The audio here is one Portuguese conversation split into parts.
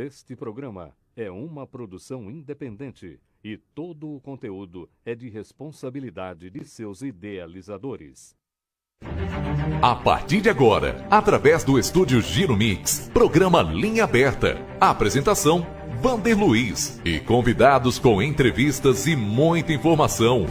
Este programa é uma produção independente e todo o conteúdo é de responsabilidade de seus idealizadores. A partir de agora, através do estúdio Giro Mix, programa Linha Aberta. Apresentação, Vander Luiz e convidados com entrevistas e muita informação.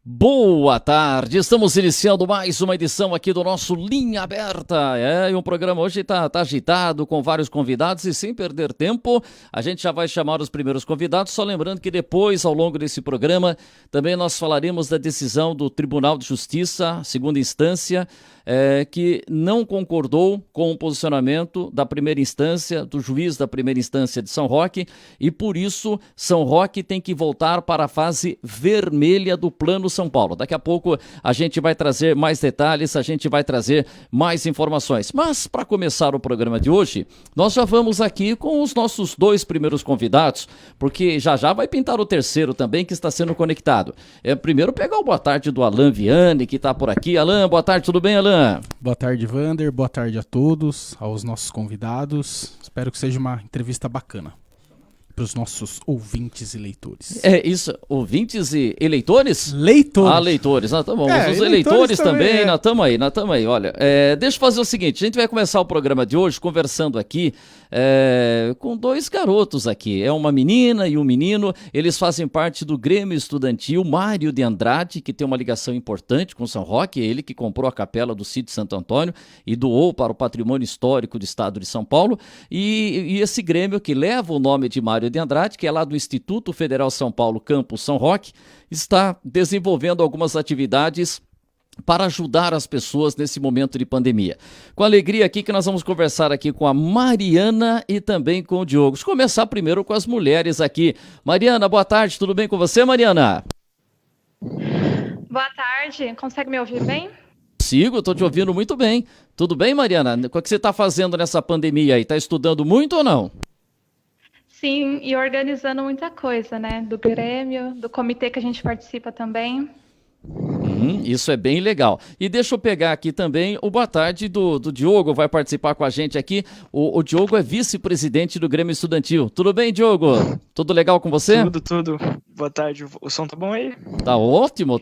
Boa tarde, estamos iniciando mais uma edição aqui do nosso Linha Aberta. E o programa hoje está agitado, com vários convidados, e sem perder tempo, a gente já vai chamar os primeiros convidados, só lembrando que depois, ao longo desse programa, também nós falaremos da decisão do Tribunal de Justiça, segunda instância, que não concordou com o posicionamento da primeira instância, do juiz da primeira instância de São Roque, e por isso São Roque tem que voltar para a fase vermelha do Plano São Paulo. Daqui a pouco a gente vai trazer mais detalhes, a gente vai trazer mais informações. Mas para começar o programa de hoje, nós já vamos aqui com os nossos dois primeiros convidados, porque já vai pintar o terceiro também que está sendo conectado. Primeiro pegar o boa tarde do Alan Viane, que está por aqui. Alan, boa tarde, tudo bem, Alan? Boa tarde, Vander. Boa tarde a todos, aos nossos convidados. Espero que seja uma entrevista bacana para os nossos ouvintes e leitores. É isso, ouvintes e eleitores? Leitores. Ah, leitores, tá bom. Os eleitores também, nós estamos aí. Olha, deixa eu fazer o seguinte, a gente vai começar o programa de hoje conversando aqui com dois garotos aqui, é uma menina e um menino, eles fazem parte do Grêmio Estudantil Mário de Andrade, que tem uma ligação importante com São Roque, é ele que comprou a capela do sítio Santo Antônio e doou para o patrimônio histórico do estado de São Paulo, e esse Grêmio que leva o nome de Mário de Andrade, que é lá do Instituto Federal São Paulo, Campus São Roque, está desenvolvendo algumas atividades para ajudar as pessoas nesse momento de pandemia. Com alegria aqui que nós vamos conversar aqui com a Mariana e também com o Diogo. Vamos começar primeiro com as mulheres aqui. Mariana, boa tarde, tudo bem com você, Mariana? Boa tarde, consegue me ouvir bem? Sigo, estou te ouvindo muito bem. Tudo bem, Mariana? O que você está fazendo nessa pandemia aí? Está estudando muito ou não? Sim, e organizando muita coisa, né? Do Grêmio, do comitê que a gente participa também. Isso é bem legal. E deixa eu pegar aqui também o boa tarde do Diogo, vai participar com a gente aqui. O Diogo é vice-presidente do Grêmio Estudantil. Tudo bem, Diogo? Tudo legal com você? Tudo. Boa tarde. O som tá bom aí? Tá ótimo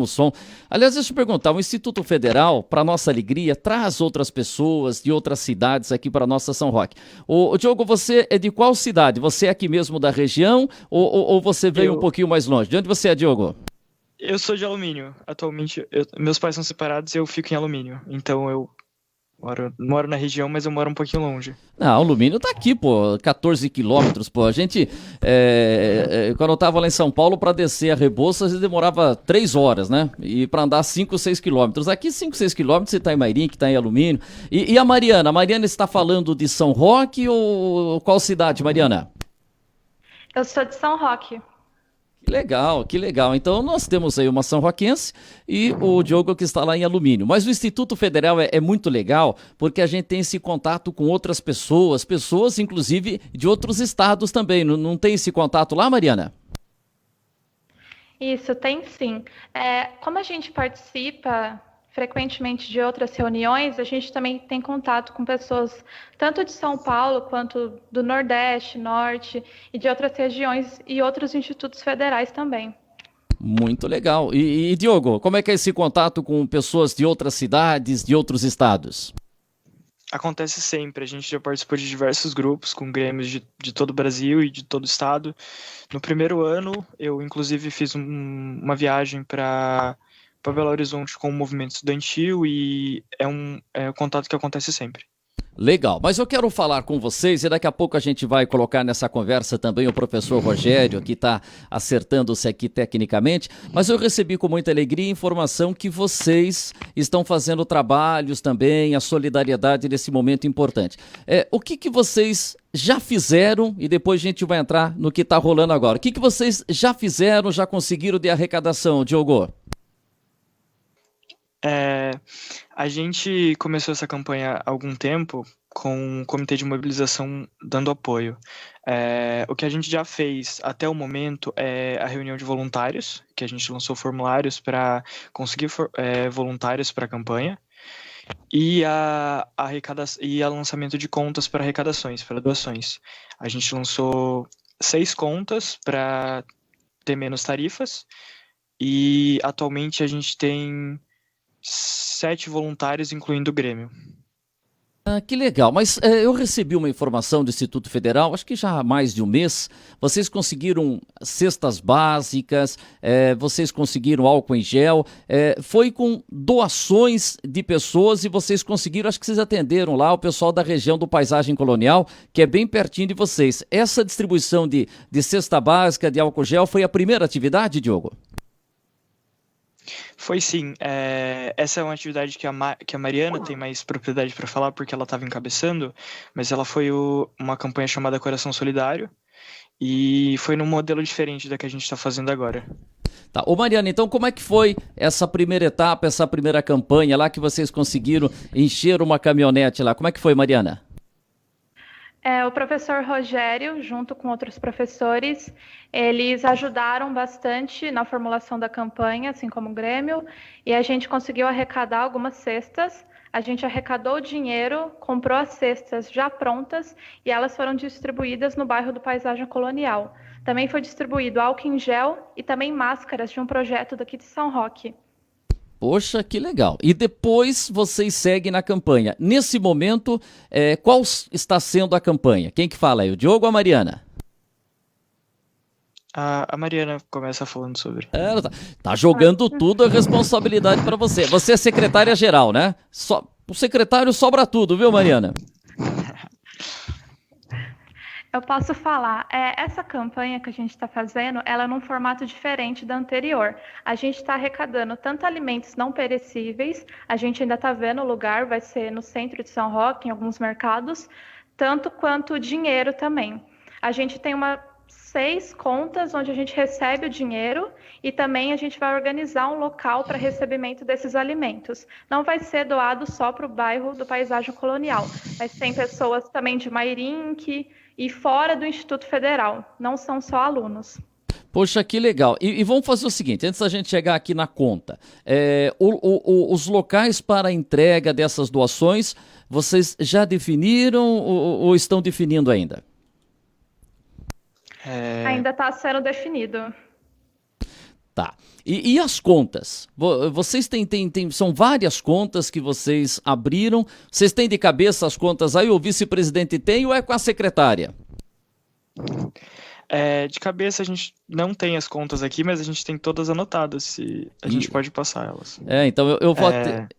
o som. Aliás, deixa eu perguntar, o Instituto Federal, para nossa alegria, traz outras pessoas de outras cidades aqui para nossa São Roque. O Diogo, você é de qual cidade? Você é aqui mesmo da região ou você veio um pouquinho mais longe? De onde você é, Diogo? Eu sou de Alumínio. Atualmente, meus pais são separados e eu fico em Alumínio. Então eu moro na região, mas eu moro um pouquinho longe. Não, Alumínio tá aqui, 14 quilômetros, A gente, quando eu tava lá em São Paulo, para descer a Rebouças, demorava 3 horas, né? E para andar 5, 6 quilômetros. Aqui, 5, 6 quilômetros, você tá em Mairim, que tá em Alumínio. E a Mariana? A Mariana está falando de São Roque ou qual cidade, Mariana? Eu sou de São Roque. Que legal. Então nós temos aí uma são roquense e o Diogo que está lá em Alumínio. Mas o Instituto Federal é muito legal porque a gente tem esse contato com outras pessoas inclusive de outros estados também. Não tem esse contato lá, Mariana? Isso, tem sim. Como a gente participa frequentemente de outras reuniões, a gente também tem contato com pessoas tanto de São Paulo quanto do Nordeste, Norte e de outras regiões e outros institutos federais também. Muito legal. E Diogo, como é que é esse contato com pessoas de outras cidades, de outros estados? Acontece sempre. A gente já participou de diversos grupos com grêmios de todo o Brasil e de todo o estado. No primeiro ano, eu inclusive fiz uma viagem para Belo Horizonte com o movimento estudantil e é um contato que acontece sempre. Legal, mas eu quero falar com vocês e daqui a pouco a gente vai colocar nessa conversa também o professor Rogério, que está acertando-se aqui tecnicamente, mas eu recebi com muita alegria a informação que vocês estão fazendo trabalhos também, a solidariedade nesse momento importante. O que vocês já fizeram, e depois a gente vai entrar no que está rolando agora, o que vocês já fizeram, já conseguiram de arrecadação, Diogo? A gente começou essa campanha há algum tempo com o Comitê de Mobilização dando apoio. O que a gente já fez até o momento é a reunião de voluntários, que a gente lançou formulários para conseguir voluntários para a campanha. e e a lançamento de contas para arrecadações, para doações. A gente lançou 6 contas para ter menos tarifas e atualmente a gente tem 7 voluntários, incluindo o Grêmio. Ah, que legal, mas eu recebi uma informação do Instituto Federal, acho que já há mais de um mês, vocês conseguiram cestas básicas, vocês conseguiram álcool em gel, foi com doações de pessoas e vocês conseguiram, acho que vocês atenderam lá o pessoal da região do Paisagem Colonial, que é bem pertinho de vocês. Essa distribuição de cesta básica, de álcool gel, foi a primeira atividade, Diogo? Foi sim. Essa é uma atividade que a Mariana tem mais propriedade para falar, porque ela estava encabeçando, mas ela foi uma campanha chamada Coração Solidário, e foi num modelo diferente da que a gente está fazendo agora. Tá. Ô Mariana, então como é que foi essa primeira etapa, essa primeira campanha lá que vocês conseguiram encher uma caminhonete lá? Como é que foi, Mariana? O professor Rogério, junto com outros professores, eles ajudaram bastante na formulação da campanha, assim como o Grêmio, e a gente conseguiu arrecadar algumas cestas. A gente arrecadou o dinheiro, comprou as cestas já prontas e elas foram distribuídas no bairro do Paisagem Colonial. Também foi distribuído álcool em gel e também máscaras de um projeto daqui de São Roque. Poxa, que legal. E depois vocês seguem na campanha. Nesse momento, qual está sendo a campanha? Quem que fala aí, o Diogo ou a Mariana? A Mariana começa falando sobre. Ela tá jogando tudo a responsabilidade para você. Você é secretária-geral, né? O secretário sobra tudo, viu, Mariana? Eu posso falar, essa campanha que a gente está fazendo, ela é num formato diferente da anterior. A gente está arrecadando tanto alimentos não perecíveis, a gente ainda está vendo o lugar, vai ser no centro de São Roque, em alguns mercados, tanto quanto dinheiro também. A gente tem 6 contas onde a gente recebe o dinheiro e também a gente vai organizar um local para recebimento desses alimentos. Não vai ser doado só para o bairro do Paisagem Colonial, mas tem pessoas também de Mairinque e fora do Instituto Federal, não são só alunos. Poxa, que legal. E vamos fazer o seguinte, antes da gente chegar aqui na conta, os locais para a entrega dessas doações, vocês já definiram ou estão definindo ainda? Ainda está sendo definido. Tá. E as contas? Vocês são várias contas que vocês abriram. Vocês têm de cabeça as contas aí? O vice-presidente tem ou é com a secretária? De cabeça a gente não tem as contas aqui, mas a gente tem todas anotadas. A gente pode passar elas. Então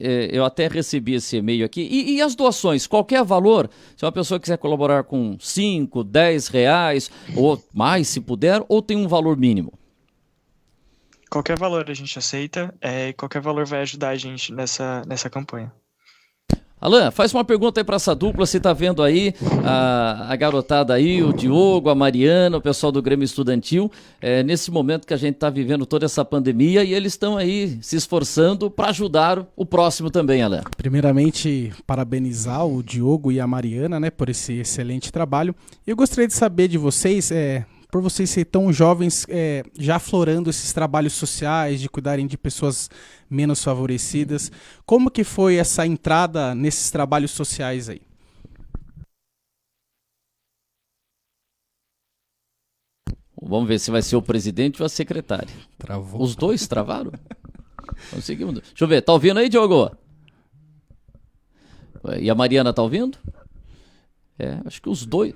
eu até recebi esse e-mail aqui. E as doações? Qualquer valor? Se uma pessoa quiser colaborar com 5, 10 reais, ou mais se puder, ou tem um valor mínimo? Qualquer valor a gente aceita, e qualquer valor vai ajudar a gente nessa campanha. Alan, faz uma pergunta aí para essa dupla, você está vendo aí a garotada aí, o Diogo, a Mariana, o pessoal do Grêmio Estudantil, nesse momento que a gente está vivendo toda essa pandemia e eles estão aí se esforçando para ajudar o próximo também, Alan. Primeiramente, parabenizar o Diogo e a Mariana, né, por esse excelente trabalho. Eu gostaria de saber de vocês, por vocês serem tão jovens, já aflorando esses trabalhos sociais, de cuidarem de pessoas menos favorecidas, como que foi essa entrada nesses trabalhos sociais aí? Vamos ver se vai ser o presidente ou a secretária. Travou. Os dois travaram? Conseguimos. Deixa eu ver, tá ouvindo aí, Diogo? E a Mariana tá ouvindo? Acho que os dois...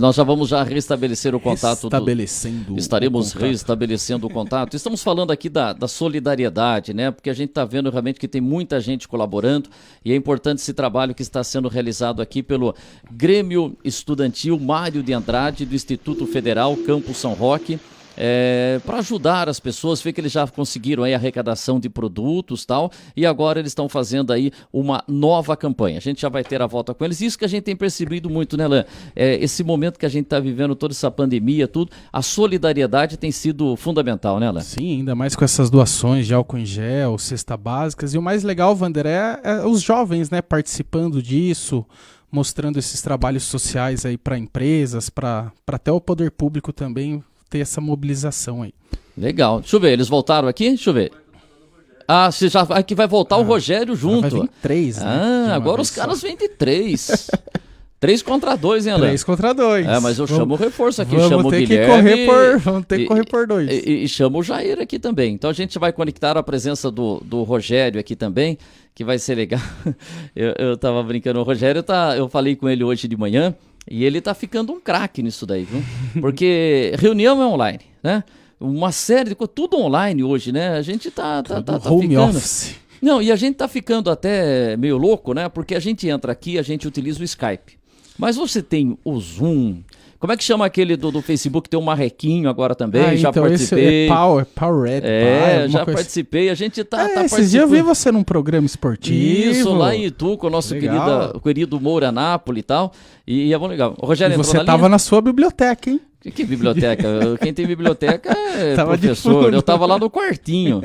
Nós já vamos restabelecer o contato. Estaremos restabelecendo o contato. Estamos falando aqui da solidariedade, né? Porque a gente está vendo realmente que tem muita gente colaborando e é importante esse trabalho que está sendo realizado aqui pelo Grêmio Estudantil Mário de Andrade do Instituto Federal Campus São Roque. Para ajudar as pessoas, vê que eles já conseguiram aí a arrecadação de produtos e tal, e agora eles estão fazendo aí uma nova campanha. A gente já vai ter a volta com eles. Isso que a gente tem percebido muito, né, Alan? Esse momento que a gente está vivendo, toda essa pandemia, tudo, a solidariedade tem sido fundamental, né, Alan? Sim, ainda mais com essas doações de álcool em gel, cesta básicas, e o mais legal, Wander, é os jovens, né, participando disso, mostrando esses trabalhos sociais aí para empresas, para até o poder público também ter essa mobilização aí. Legal. Deixa eu ver, eles voltaram aqui? Deixa eu ver. Ah, você já que vai voltar o Rogério junto. Vai vir 3, né? Agora os caras vêm de 3. 3 contra 2, hein, Alain? 3 contra 2. Mas eu chamo o reforço aqui, vamos chamo o ter Guilherme. Vamos ter que correr por 2. E chamo o Jair aqui também. Então a gente vai conectar a presença do Rogério aqui também, que vai ser legal. Eu tava brincando, o Rogério eu falei com ele hoje de manhã, e ele tá ficando um craque nisso daí, viu? Porque reunião é online, né? Uma série de coisas, tudo online hoje, né? A gente tá home ficando... office. Não, e a gente tá ficando até meio louco, né? Porque a gente entra aqui, a gente utiliza o Skype. Mas você tem o Zoom. Como é que chama aquele do Facebook? Tem um marrequinho agora também. Já então participei. Esse Power Red. Já participei. A gente tá esses participando. dias eu vi você num programa esportivo. Isso, lá em Itu, com o nosso querido Moura Nápoles e tal. E é bom legal. O Rogério e você tava na sua biblioteca, hein? Que biblioteca? Quem tem biblioteca é professor. Eu tava lá no quartinho.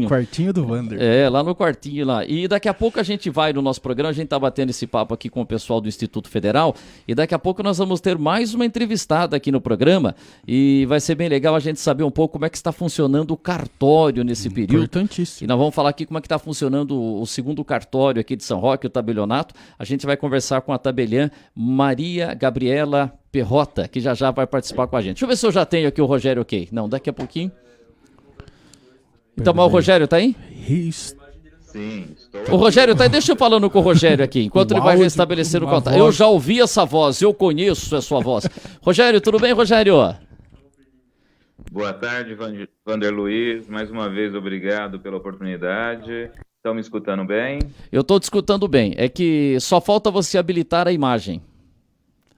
Quartinho do Wander. Lá no quartinho lá. E daqui a pouco a gente vai no nosso programa, a gente tá batendo esse papo aqui com o pessoal do Instituto Federal, e daqui a pouco nós vamos ter mais uma entrevistada aqui no programa, e vai ser bem legal a gente saber um pouco como é que está funcionando o cartório nesse período. Importantíssimo. E nós vamos falar aqui como é que está funcionando o segundo cartório aqui de São Roque, o tabelionato. A gente vai conversar com a tabeliã Maria Gabriela Perrota, que já vai participar com a gente. Deixa eu ver se eu já tenho aqui o Rogério ok. Não, daqui a pouquinho. Então, mas o Rogério tá aí? Sim, estou. O Rogério tá aí, deixa eu falando com o Rogério aqui, enquanto ele vai restabelecer o contato. Eu já ouvi essa voz, eu conheço a sua voz. Rogério, tudo bem, Rogério? Boa tarde, Vander Luiz. Mais uma vez, obrigado pela oportunidade. Estão me escutando bem? Eu estou te escutando bem. É que só falta você habilitar a imagem.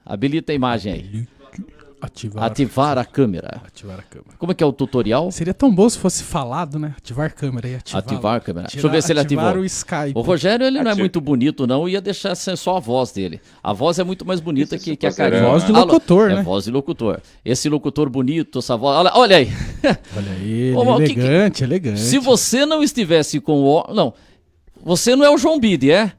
Habilita a imagem aí. Ativar a câmera. Como é que é o tutorial? Seria tão bom se fosse falado, né? Ativar a câmera e ativar a câmera. Deixa eu ver se ele ativou. O Skype. O Rogério, ele não é muito bonito, não. Ia deixar só a voz dele. A voz é muito mais bonita que a carinha. Voz de locutor, né? É voz de locutor. Esse locutor bonito, essa voz... Olha aí. Olha aí, elegante. Se você não estivesse com o... Não, você não é o João Bide, é?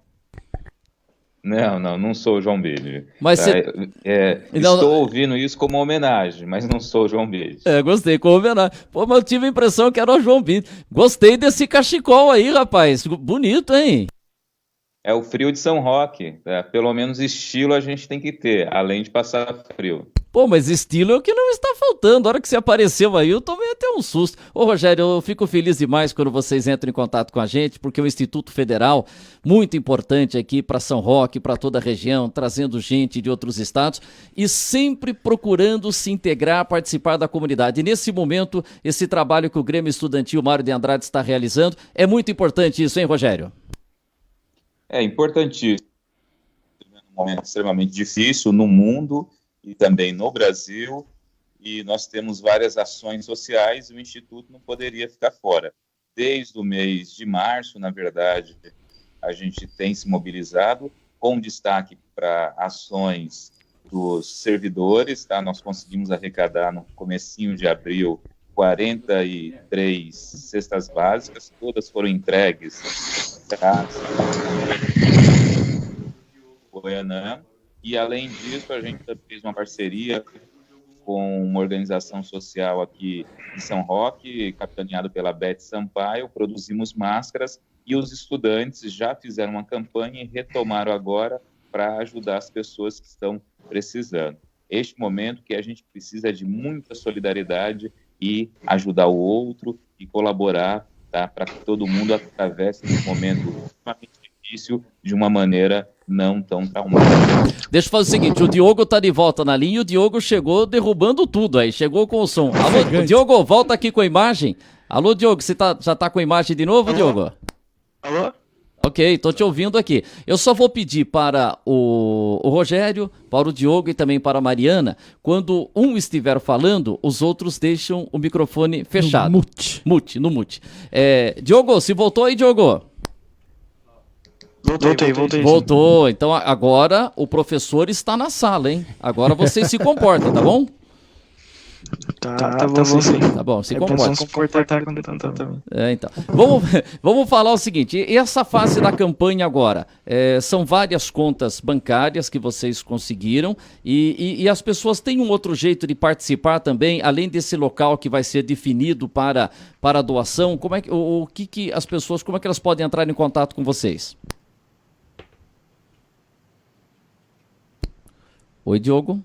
Não sou o João Bide. Mas estou ouvindo isso como homenagem, mas não sou o João Bide. Gostei, como homenagem. Pô, mas eu tive a impressão que era o João Bide. Gostei desse cachecol aí, rapaz. Bonito, hein? É o frio de São Roque. Pelo menos estilo a gente tem que ter, além de passar frio. Pô, mas estilo é o que não está faltando. A hora que você apareceu aí, eu tomei até um susto. Ô, Rogério, eu fico feliz demais quando vocês entram em contato com a gente, porque o Instituto Federal, muito importante aqui para São Roque, para toda a região, trazendo gente de outros estados e sempre procurando se integrar, participar da comunidade. E nesse momento, esse trabalho que o Grêmio Estudantil Mário de Andrade está realizando, é muito importante isso, hein, Rogério? É importantíssimo. Um momento extremamente difícil no mundo e também no Brasil, e nós temos várias ações sociais e o Instituto não poderia ficar fora. Desde o mês de março, na verdade, a gente tem se mobilizado, com destaque para ações dos servidores, tá? Nós conseguimos arrecadar no comecinho de abril 43 cestas básicas, todas foram entregues para Goianã. E, além disso, a gente fez uma parceria com uma organização social aqui em São Roque, capitaneado pela Beth Sampaio, produzimos máscaras e os estudantes já fizeram uma campanha e retomaram agora para ajudar as pessoas que estão precisando. Este momento que a gente precisa de muita solidariedade e ajudar o outro e colaborar, tá, para que todo mundo atravesse esse momento extremamente difícil de uma maneira não tão traumática. Deixa eu fazer o seguinte, o Diogo tá de volta na linha e o Diogo chegou derrubando tudo aí, chegou com o som. Alô, Diogo, volta aqui com a imagem. Alô, Diogo, você já tá com a imagem de novo, Diogo? Alô? Ok, tô te ouvindo aqui. Eu só vou pedir para o Rogério, para o Diogo e também para a Mariana, quando um estiver falando, os outros deixam o microfone fechado. No mute. Diogo, se voltou aí, Diogo? Voltei. Voltou. Então agora o professor está na sala, hein? Agora vocês se comportam, tá bom? Tá bom sim. Tá bom, se É comporta. bom se comportar com tanta também. Então. Vamos falar o seguinte, e essa fase da campanha agora, são várias contas bancárias que vocês conseguiram e as pessoas têm um outro jeito de participar também, além desse local que vai ser definido para a doação, como é que as pessoas, como é que elas podem entrar em contato com vocês? Oi, Diogo.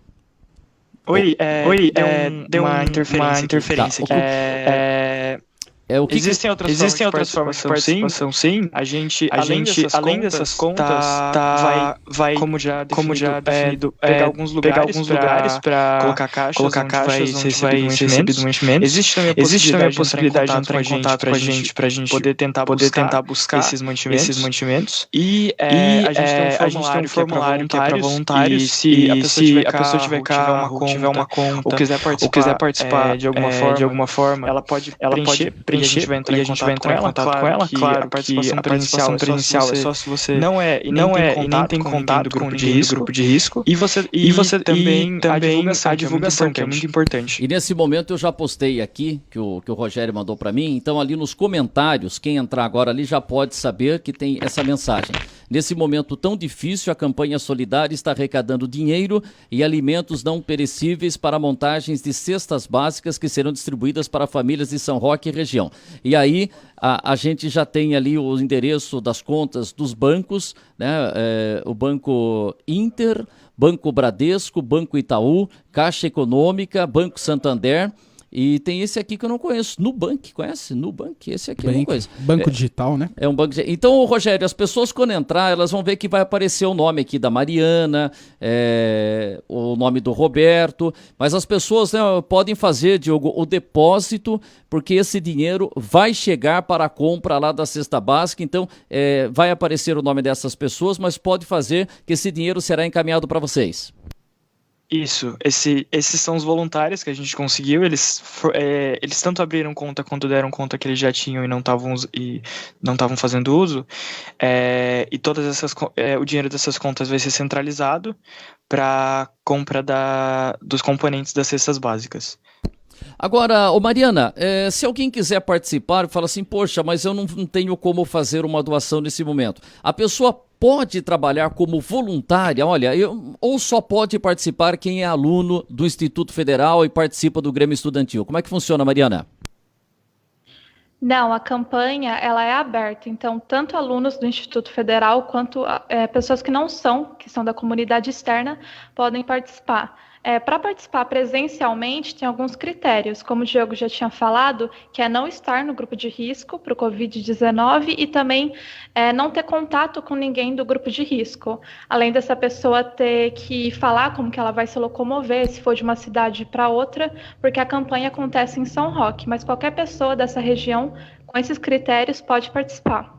Deu uma interferência aqui. Existem outras formas de participação, sim. A gente além dessas contas, vai como já definido, pegar alguns lugares para colocar caixas onde vai ser recebido um enchimento. Existe também a possibilidade de entrar em contato com a gente para a gente poder tentar buscar esses mantimentos. E a gente tem um formulário que é para voluntários. Se a pessoa tiver carro, tiver uma conta, ou quiser participar de alguma forma, ela pode preencher e a gente vai entrar em contato com ela. Claro, a participação presencial é só se você não nem tem contato com o grupo de risco. E você também a divulgação, que é muito importante. E nesse momento eu já postei aqui, que o Rogério mandou para mim, então ali nos comentários, quem entrar agora ali já pode saber que tem essa mensagem. Nesse momento tão difícil, a campanha solidária está arrecadando dinheiro e alimentos não perecíveis para montagens de cestas básicas que serão distribuídas para famílias de São Roque e região. E aí a gente já tem ali o endereço das contas dos bancos, né? O Banco Inter, Banco Bradesco, Banco Itaú, Caixa Econômica, Banco Santander. E tem esse aqui que eu não conheço, Nubank, conhece? Nubank, esse aqui eu não conheço. Banco digital, né? É um banco digital. Então, Rogério, as pessoas quando entrar, elas vão ver que vai aparecer o nome aqui da Mariana, o nome do Roberto, mas as pessoas, né, podem fazer, Diogo, o depósito, porque esse dinheiro vai chegar para a compra lá da cesta básica, então vai aparecer o nome dessas pessoas, mas pode fazer que esse dinheiro será encaminhado para vocês. Isso, esses são os voluntários que a gente conseguiu, eles tanto abriram conta quanto deram conta que eles já tinham e não estavam fazendo uso, e o dinheiro dessas contas vai ser centralizado para compra dos componentes das cestas básicas. Agora, Mariana, se alguém quiser participar, fala assim, poxa, mas eu não tenho como fazer uma doação nesse momento. A pessoa pode trabalhar como voluntária, ou só pode participar quem é aluno do Instituto Federal e participa do Grêmio Estudantil. Como é que funciona, Mariana? Não, a campanha ela é aberta, então tanto alunos do Instituto Federal quanto pessoas que são da comunidade externa, podem participar. Para participar presencialmente, tem alguns critérios, como o Diogo já tinha falado, que é não estar no grupo de risco para o Covid-19 e também não ter contato com ninguém do grupo de risco. Além dessa pessoa ter que falar como que ela vai se locomover, se for de uma cidade para outra, porque a campanha acontece em São Roque, mas qualquer pessoa dessa região, com esses critérios, pode participar.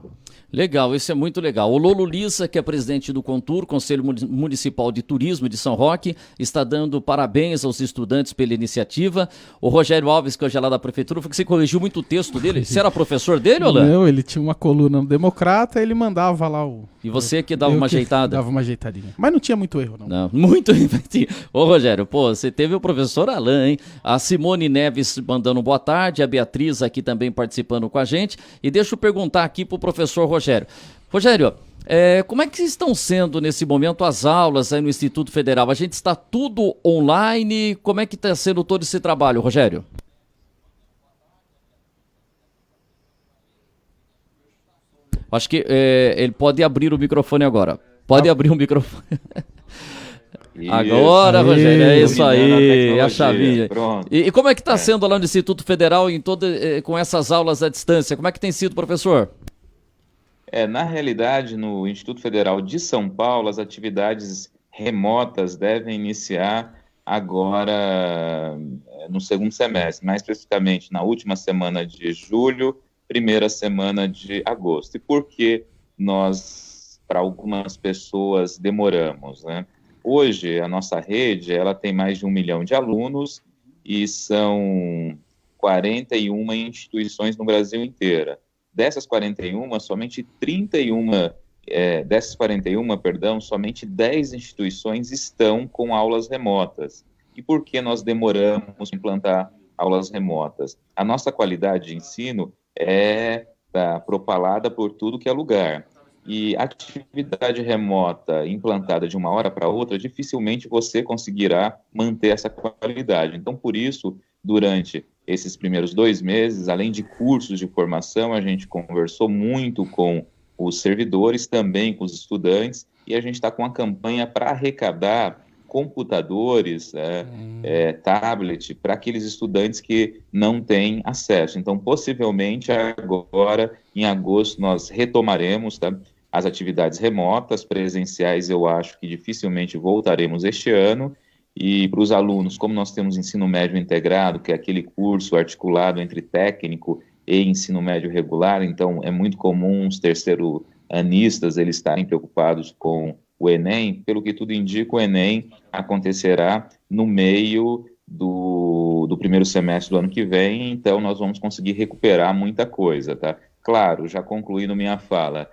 Legal, isso é muito legal. O Lolo Lissa, que é presidente do Contur, Conselho Municipal de Turismo de São Roque, está dando parabéns aos estudantes pela iniciativa. O Rogério Alves, que hoje é lá da prefeitura, foi que você corrigiu muito o texto dele. Você era professor dele, Olan? Não, ele tinha uma coluna no Democrata, ele mandava lá o... E você que dava uma ajeitada? Dava uma ajeitadinha. Mas não tinha muito erro, não. Não, muito erro. Ô, Rogério, você teve o professor Alain, hein? A Simone Neves mandando boa tarde, a Beatriz aqui também participando com a gente. E deixa eu perguntar aqui pro professor Rogério. Rogério, como é que estão sendo nesse momento as aulas aí no Instituto Federal? A gente está tudo online? Como é que está sendo todo esse trabalho, Rogério? Acho que ele pode abrir o microfone agora. Pode abrir o microfone. Isso. Agora, Rogério, é isso aí, a chavinha. E como é que está sendo lá no Instituto Federal com essas aulas à distância? Como é que tem sido, professor? Na realidade, no Instituto Federal de São Paulo, as atividades remotas devem iniciar agora no segundo semestre, mais especificamente na última semana de julho, primeira semana de agosto. E por que nós, para algumas pessoas, demoramos, né? Hoje, a nossa rede, ela tem mais de 1 milhão de alunos e são 41 instituições no Brasil inteiro. Dessas 41, somente 10 instituições estão com aulas remotas. E por que nós demoramos em implantar aulas remotas. A nossa qualidade de ensino é propalada por tudo que é lugar. E atividade remota implantada de uma hora para outra, dificilmente você conseguirá manter essa qualidade. Então, por isso, durante esses primeiros 2 meses, além de cursos de formação, a gente conversou muito com os servidores, também com os estudantes, e a gente está com a campanha para arrecadar computadores, tablet, para aqueles estudantes que não têm acesso. Então, possivelmente, agora, em agosto, nós retomaremos, tá, as atividades remotas. Presenciais, eu acho que dificilmente voltaremos este ano. E para os alunos, como nós temos ensino médio integrado, que é aquele curso articulado entre técnico e ensino médio regular, então é muito comum os terceiro-anistas eles estarem preocupados com o Enem. Pelo que tudo indica, o Enem acontecerá no meio do primeiro semestre do ano que vem, então nós vamos conseguir recuperar muita coisa, tá? Claro, já concluindo minha fala,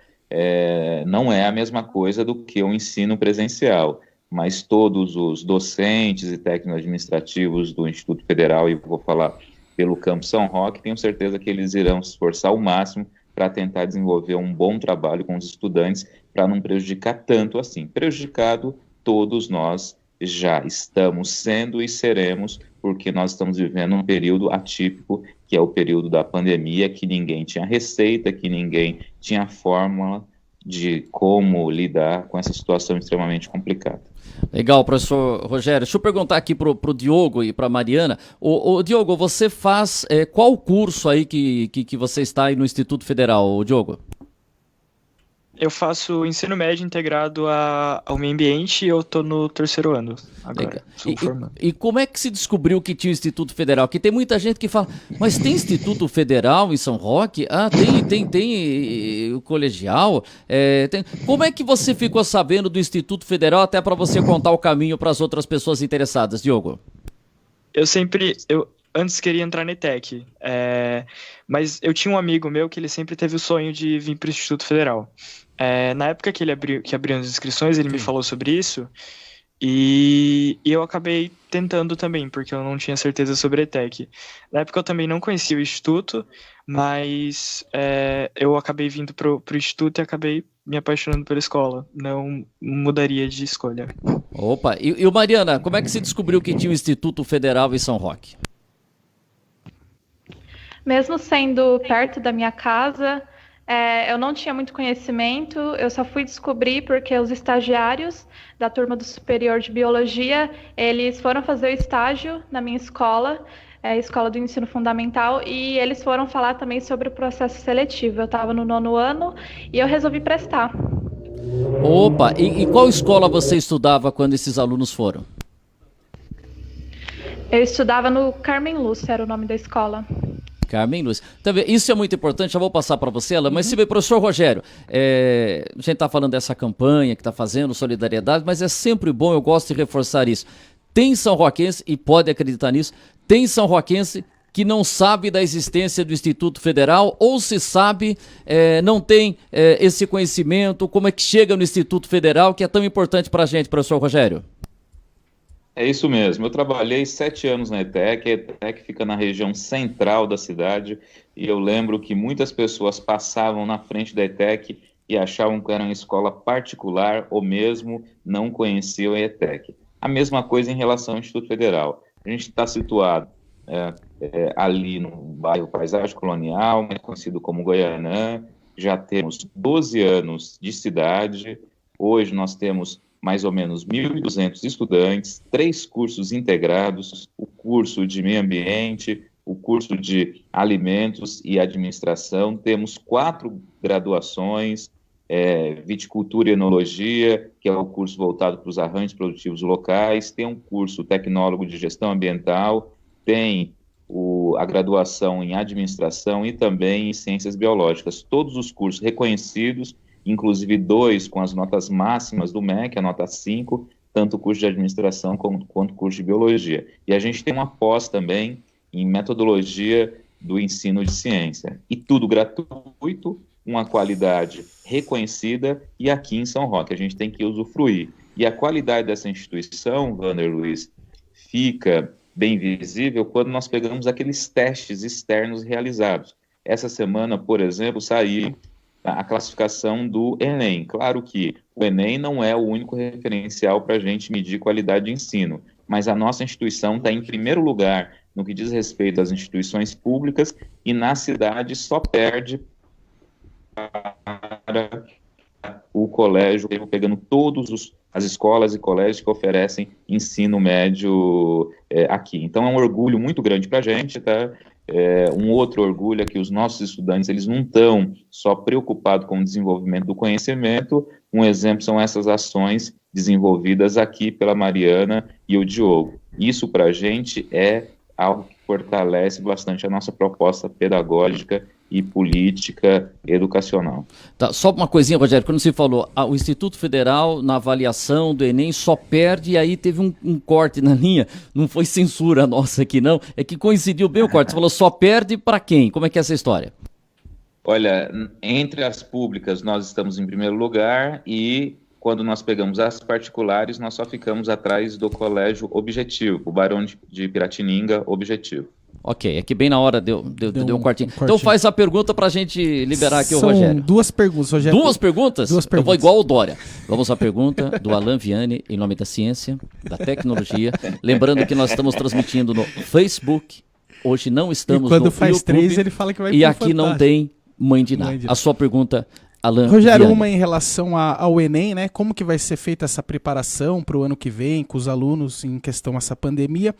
não é a mesma coisa do que o ensino presencial, mas todos os docentes e técnicos administrativos do Instituto Federal, e vou falar pelo Campo São Roque, tenho certeza que eles irão se esforçar ao máximo para tentar desenvolver um bom trabalho com os estudantes, para não prejudicar tanto assim. Prejudicado, todos nós já estamos sendo e seremos, porque nós estamos vivendo um período atípico, que é o período da pandemia, que ninguém tinha receita, que ninguém tinha fórmula de como lidar com essa situação extremamente complicada. Legal, professor Rogério. Deixa eu perguntar aqui pro Diogo e para Mariana. O Diogo, você faz qual curso aí que você está aí no Instituto Federal, Diogo? Eu faço ensino médio integrado ao meio ambiente e eu estou no 3º ano agora. E como é que se descobriu que tinha o Instituto Federal? Que tem muita gente que fala, mas tem Instituto Federal em São Roque? Ah, tem o colegial? Como é que você ficou sabendo do Instituto Federal, até para você contar o caminho para as outras pessoas interessadas, Diogo? Eu antes queria entrar na ETEC, mas eu tinha um amigo meu que ele sempre teve o sonho de vir para o Instituto Federal. Na época que abriu as inscrições, ele me falou sobre isso, e eu acabei tentando também, porque eu não tinha certeza sobre a ETEC. Na época eu também não conhecia o Instituto, mas eu acabei vindo pro Instituto e acabei me apaixonando pela escola. Não mudaria de escolha. Opa, e Mariana, como é que se descobriu que tinha o Instituto Federal em São Roque? Mesmo sendo perto da minha casa, eu não tinha muito conhecimento, eu só fui descobrir porque os estagiários da turma do superior de biologia, eles foram fazer o estágio na minha escola, escola do ensino fundamental, e eles foram falar também sobre o processo seletivo. Eu estava no 9º ano e eu resolvi prestar. Opa, e qual escola você estudava quando esses alunos foram? Eu estudava no Carmen Lúcia, era o nome da escola. Carmen Lúcia. Também, isso é muito importante, já vou passar para você, ela, mas professor Rogério, a gente está falando dessa campanha que está fazendo, solidariedade, mas é sempre bom, eu gosto de reforçar isso. Tem são roquense, e pode acreditar nisso, tem são roquense que não sabe da existência do Instituto Federal, ou se sabe, não tem esse conhecimento, como é que chega no Instituto Federal, que é tão importante para a gente, professor Rogério. É isso mesmo, eu trabalhei 7 anos na ETEC, a ETEC fica na região central da cidade, e eu lembro que muitas pessoas passavam na frente da ETEC e achavam que era uma escola particular, ou mesmo não conheciam a ETEC. A mesma coisa em relação ao Instituto Federal. A gente está situado ali no bairro Paisagem Colonial, mais conhecido como Goianã, já temos 12 anos de cidade, hoje nós temos mais ou menos 1.200 estudantes, 3 cursos integrados, o curso de meio ambiente, o curso de alimentos e administração, temos 4 graduações, viticultura e enologia, que é o curso voltado para os arranjos produtivos locais, tem um curso tecnólogo de gestão ambiental, tem a graduação em administração e também em ciências biológicas, todos os cursos reconhecidos, inclusive 2 com as notas máximas do MEC, a nota 5, tanto o curso de administração quanto o curso de biologia. E a gente tem uma pós também em metodologia do ensino de ciência. E tudo gratuito, uma qualidade reconhecida, e aqui em São Roque a gente tem que usufruir. E a qualidade dessa instituição, Wander Luiz, fica bem visível quando nós pegamos aqueles testes externos realizados. Essa semana, por exemplo, saiu a classificação do Enem. Claro que o Enem não é o único referencial para a gente medir qualidade de ensino, mas a nossa instituição está em primeiro lugar no que diz respeito às instituições públicas e na cidade só perde para o colégio, pegando todas as escolas e colégios que oferecem ensino médio aqui. Então, é um orgulho muito grande para a gente, tá? Um outro orgulho é que os nossos estudantes, eles não estão só preocupados com o desenvolvimento do conhecimento. Um exemplo são essas ações desenvolvidas aqui pela Mariana e o Diogo. Isso, para a gente, é algo que fortalece bastante a nossa proposta pedagógica e política educacional. Tá, só uma coisinha, Rogério, quando você falou, o Instituto Federal, na avaliação do Enem, só perde, e aí teve um corte na linha, não foi censura nossa aqui não, é que coincidiu bem o corte, você falou só perde para quem? Como é que é essa história? Olha, entre as públicas nós estamos em primeiro lugar e quando nós pegamos as particulares, nós só ficamos atrás do Colégio Objetivo, o Barão de Piratininga Objetivo. Ok, é que bem na hora deu um quartinho. Então faz a pergunta pra gente liberar aqui o Rogério. São duas perguntas, Rogério. Duas perguntas? Duas perguntas. Eu vou igual o Dória. Vamos à pergunta do Alan Vianney, em nome da ciência, da tecnologia. Lembrando que nós estamos transmitindo no Facebook. Hoje não estamos no YouTube. E quando faz 3, ele fala que vai E aqui não tem Mãe de Ná. A sua pergunta, Alan Rogério, Vianney. uma em relação ao Enem, né? Como que vai ser feita essa preparação para o ano que vem, com os alunos em questão a essa pandemia?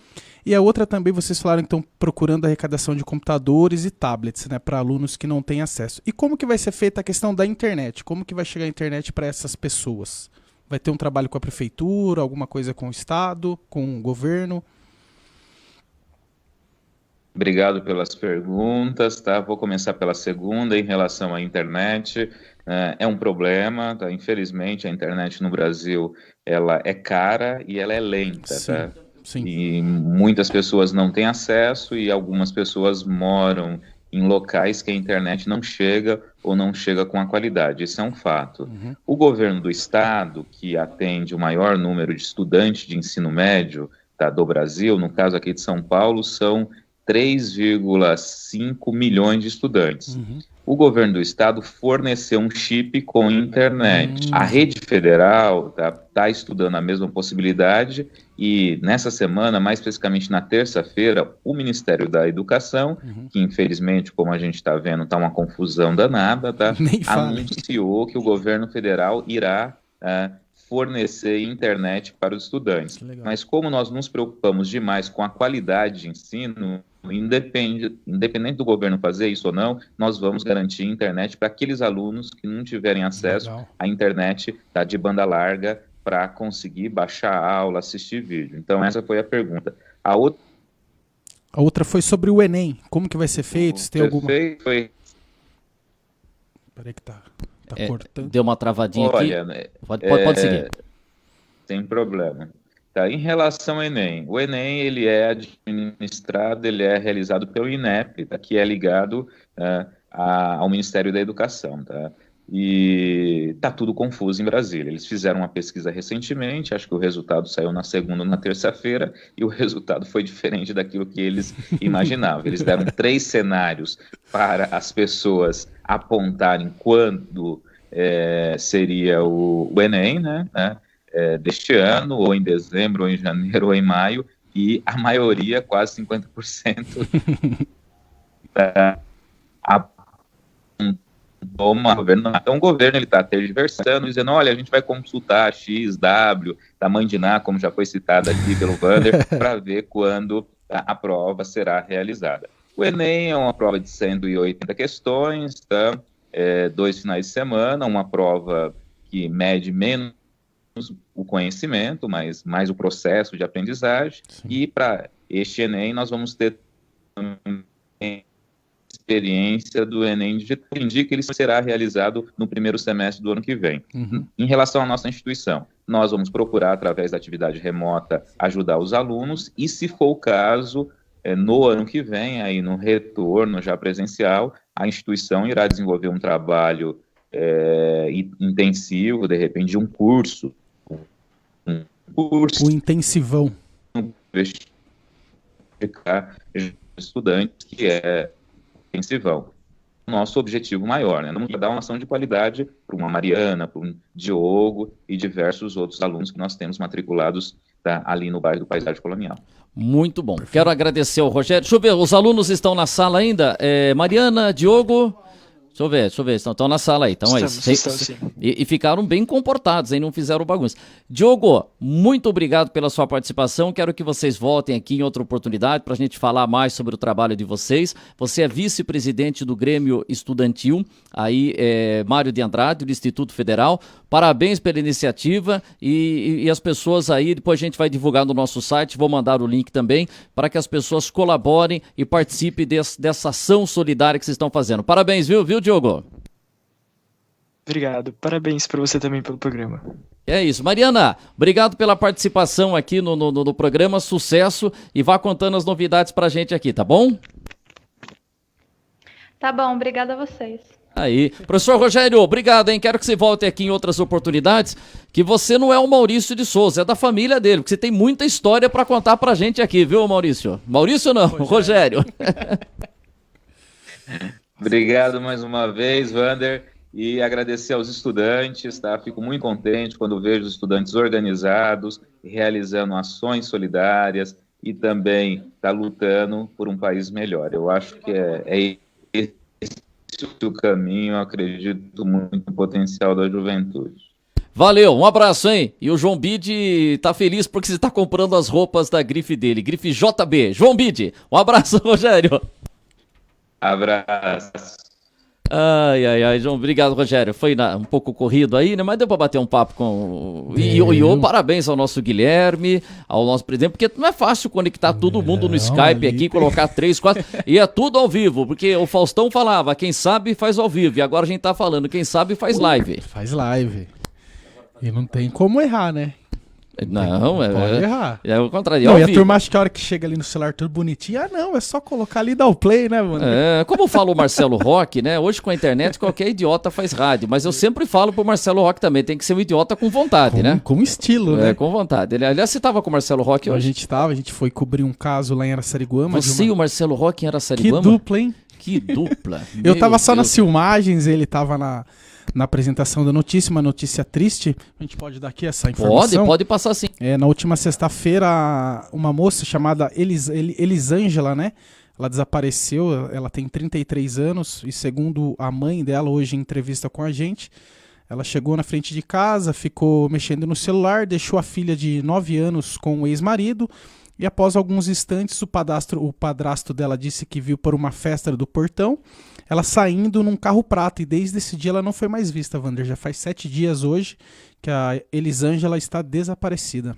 E a outra também, vocês falaram que estão procurando a arrecadação de computadores e tablets, né, para alunos que não têm acesso. E como que vai ser feita a questão da internet? Como que vai chegar a internet para essas pessoas? Vai ter um trabalho com a prefeitura, alguma coisa com o Estado, com o governo? Obrigado pelas perguntas, tá? Vou começar pela segunda, em relação à internet. É um problema, tá? Infelizmente, a internet no Brasil, ela é cara e ela é lenta, Sim. tá? Sim. E muitas pessoas não têm acesso e algumas pessoas moram em locais que a internet não chega ou não chega com a qualidade. Isso é um fato. Uhum. O governo do estado, que atende o maior número de estudantes de ensino médio, tá, do Brasil, no caso aqui de São Paulo, são 3,5 milhões de estudantes. Uhum. O governo do estado forneceu um chip com internet. A rede federal tá estudando a mesma possibilidade e nessa semana, mais especificamente na terça-feira, o Ministério da Educação, que infelizmente, como a gente está vendo, está uma confusão danada, tá? Anunciou que o governo federal irá fornecer internet para os estudantes. Mas como nós nos preocupamos demais com a qualidade de ensino, independente do governo fazer isso ou não, nós vamos garantir internet para aqueles alunos que não tiverem acesso à internet de banda larga para conseguir baixar a aula, assistir vídeo. Então essa foi a pergunta. A outra foi sobre o Enem. Como que vai ser feito? Se tem alguma... Foi... Peraí que tá cortando. Deu uma travadinha aqui. Pode seguir. Sem problema. Tá, em relação ao Enem, o Enem ele é administrado, ele é realizado pelo INEP, tá, que é ligado ao Ministério da Educação, tá? E tá tudo confuso em Brasília. Eles fizeram uma pesquisa recentemente, acho que o resultado saiu na segunda ou na terça-feira, e o resultado foi diferente daquilo que eles imaginavam. Eles deram 3 cenários para as pessoas apontarem quando seria o Enem, né? Deste ano, ou em dezembro, ou em janeiro, ou em maio, e a maioria, quase 50%, Então o governo está tergiversando, dizendo, olha, a gente vai consultar a X, W, da Mãe de Ná, como já foi citada aqui pelo Wander, para ver quando a prova será realizada. O Enem é uma prova de 180 questões, tá? 2 finais de semana, uma prova que mede menos o conhecimento, mas mais o processo de aprendizagem. Sim. E para este Enem nós vamos ter experiência do Enem digital, que indica que ele será realizado no primeiro semestre do ano que vem. Em relação à nossa instituição, nós vamos procurar, através da atividade remota, ajudar os alunos e, se for o caso, no ano que vem, aí no retorno já presencial, a instituição irá desenvolver um trabalho intensivo, de repente, um curso. O intensivão. qualificar estudantes, que é intensivão. Nosso objetivo maior, né? Não dar uma ação de qualidade para uma Mariana, para um Diogo e diversos outros alunos que nós temos matriculados ali no bairro do Paisagem Colonial. Muito bom. Quero agradecer ao Rogério. Deixa eu ver, os alunos estão na sala ainda? Mariana, Diogo... Deixa eu ver, estão na sala aí. Então, Estamos. E ficaram bem comportados, aí não fizeram bagunça. Diogo, muito obrigado pela sua participação. Quero que vocês voltem aqui em outra oportunidade para a gente falar mais sobre o trabalho de vocês. Você é vice-presidente do Grêmio Estudantil, aí Mário de Andrade, do Instituto Federal. Parabéns pela iniciativa e as pessoas aí, depois a gente vai divulgar no nosso site, vou mandar o link também, para que as pessoas colaborem e participem dessa ação solidária que vocês estão fazendo. Parabéns, viu, Diogo? Obrigado. Parabéns para você também pelo programa. É isso. Mariana, obrigado pela participação aqui no programa, sucesso, e vá contando as novidades pra gente aqui, tá bom? Tá bom, obrigada a vocês. Aí. Professor Rogério, obrigado, hein? Quero que você volte aqui em outras oportunidades, que você não é o Maurício de Souza, é da família dele, porque você tem muita história pra contar pra gente aqui, viu, Maurício? Maurício não, Rogério. Obrigado mais uma vez, Wander, e agradecer aos estudantes, tá? Fico muito contente quando vejo os estudantes organizados, realizando ações solidárias e também lutando por um país melhor. Eu acho que é esse o caminho, eu acredito muito no potencial da juventude. Valeu, um abraço, hein? E o João Bide tá feliz porque você tá comprando as roupas da grife dele, grife JB. João Bide, um abraço, Rogério. Abraço. Ai, João, obrigado, Rogério. Foi um pouco corrido aí, né? Mas deu pra bater um papo com... E parabéns ao nosso Guilherme, ao nosso presidente, porque não é fácil conectar todo mundo no Skype aqui, colocar 3, 4, e é tudo ao vivo, porque o Faustão falava, quem sabe faz ao vivo, e agora a gente tá falando, quem sabe faz live. Faz live. E não tem como errar, né? Não, pode errar. É o contrário. Não, e a turma acha que a hora que chega ali no celular tudo bonitinho, não, é só colocar ali e dar o play, né, mano? Como fala o Marcelo Roque, né? Hoje com a internet qualquer idiota faz rádio, mas eu sempre falo pro Marcelo Roque também, tem que ser um idiota com vontade, né? Com estilo, né? Com vontade. Aliás, você tava com o Marcelo Roque hoje? A gente foi cobrir um caso lá em Araçariguama. Você e o Marcelo Roque em Araçariguama? Que dupla, hein? Que dupla. Eu tava só nas filmagens, ele tava na apresentação da notícia, uma notícia triste. A gente pode dar aqui essa informação? Pode passar sim. Na última sexta-feira, uma moça chamada Elisângela, né? Ela desapareceu, ela tem 33 anos e segundo a mãe dela, hoje em entrevista com a gente, ela chegou na frente de casa, ficou mexendo no celular, deixou a filha de 9 anos com o ex-marido e após alguns instantes o padrasto dela disse que viu por uma festa do portão ela saindo num carro prata, e desde esse dia ela não foi mais vista, Wander. Já faz 7 dias hoje que a Elisângela está desaparecida.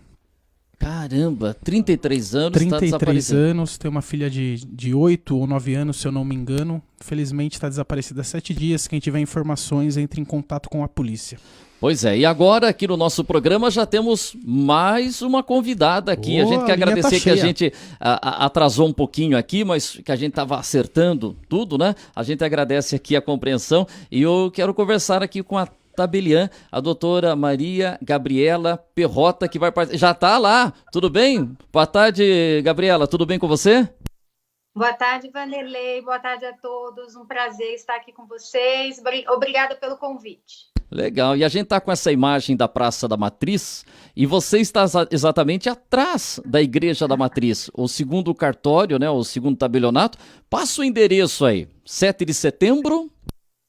Caramba, 33 anos, 33 anos, tem uma filha de 8 ou 9 anos, se eu não me engano. Felizmente está desaparecida há 7 dias. Quem tiver informações, entre em contato com a polícia. Pois é, e agora aqui no nosso programa já temos mais uma convidada aqui. A gente quer agradecer que a gente atrasou um pouquinho aqui, mas que a gente estava acertando tudo, né? A gente agradece aqui a compreensão e eu quero conversar aqui com a tabeliã, a doutora Maria Gabriela Perrota, que vai participar. Já está lá, tudo bem? Boa tarde, Gabriela, tudo bem com você? Boa tarde, Vanderlei, boa tarde a todos, um prazer estar aqui com vocês, obrigada pelo convite. Legal, e a gente está com essa imagem da Praça da Matriz e você está exatamente atrás da Igreja da Matriz, o segundo cartório, né, o segundo tabelionato. Passa o endereço aí, 7 de setembro?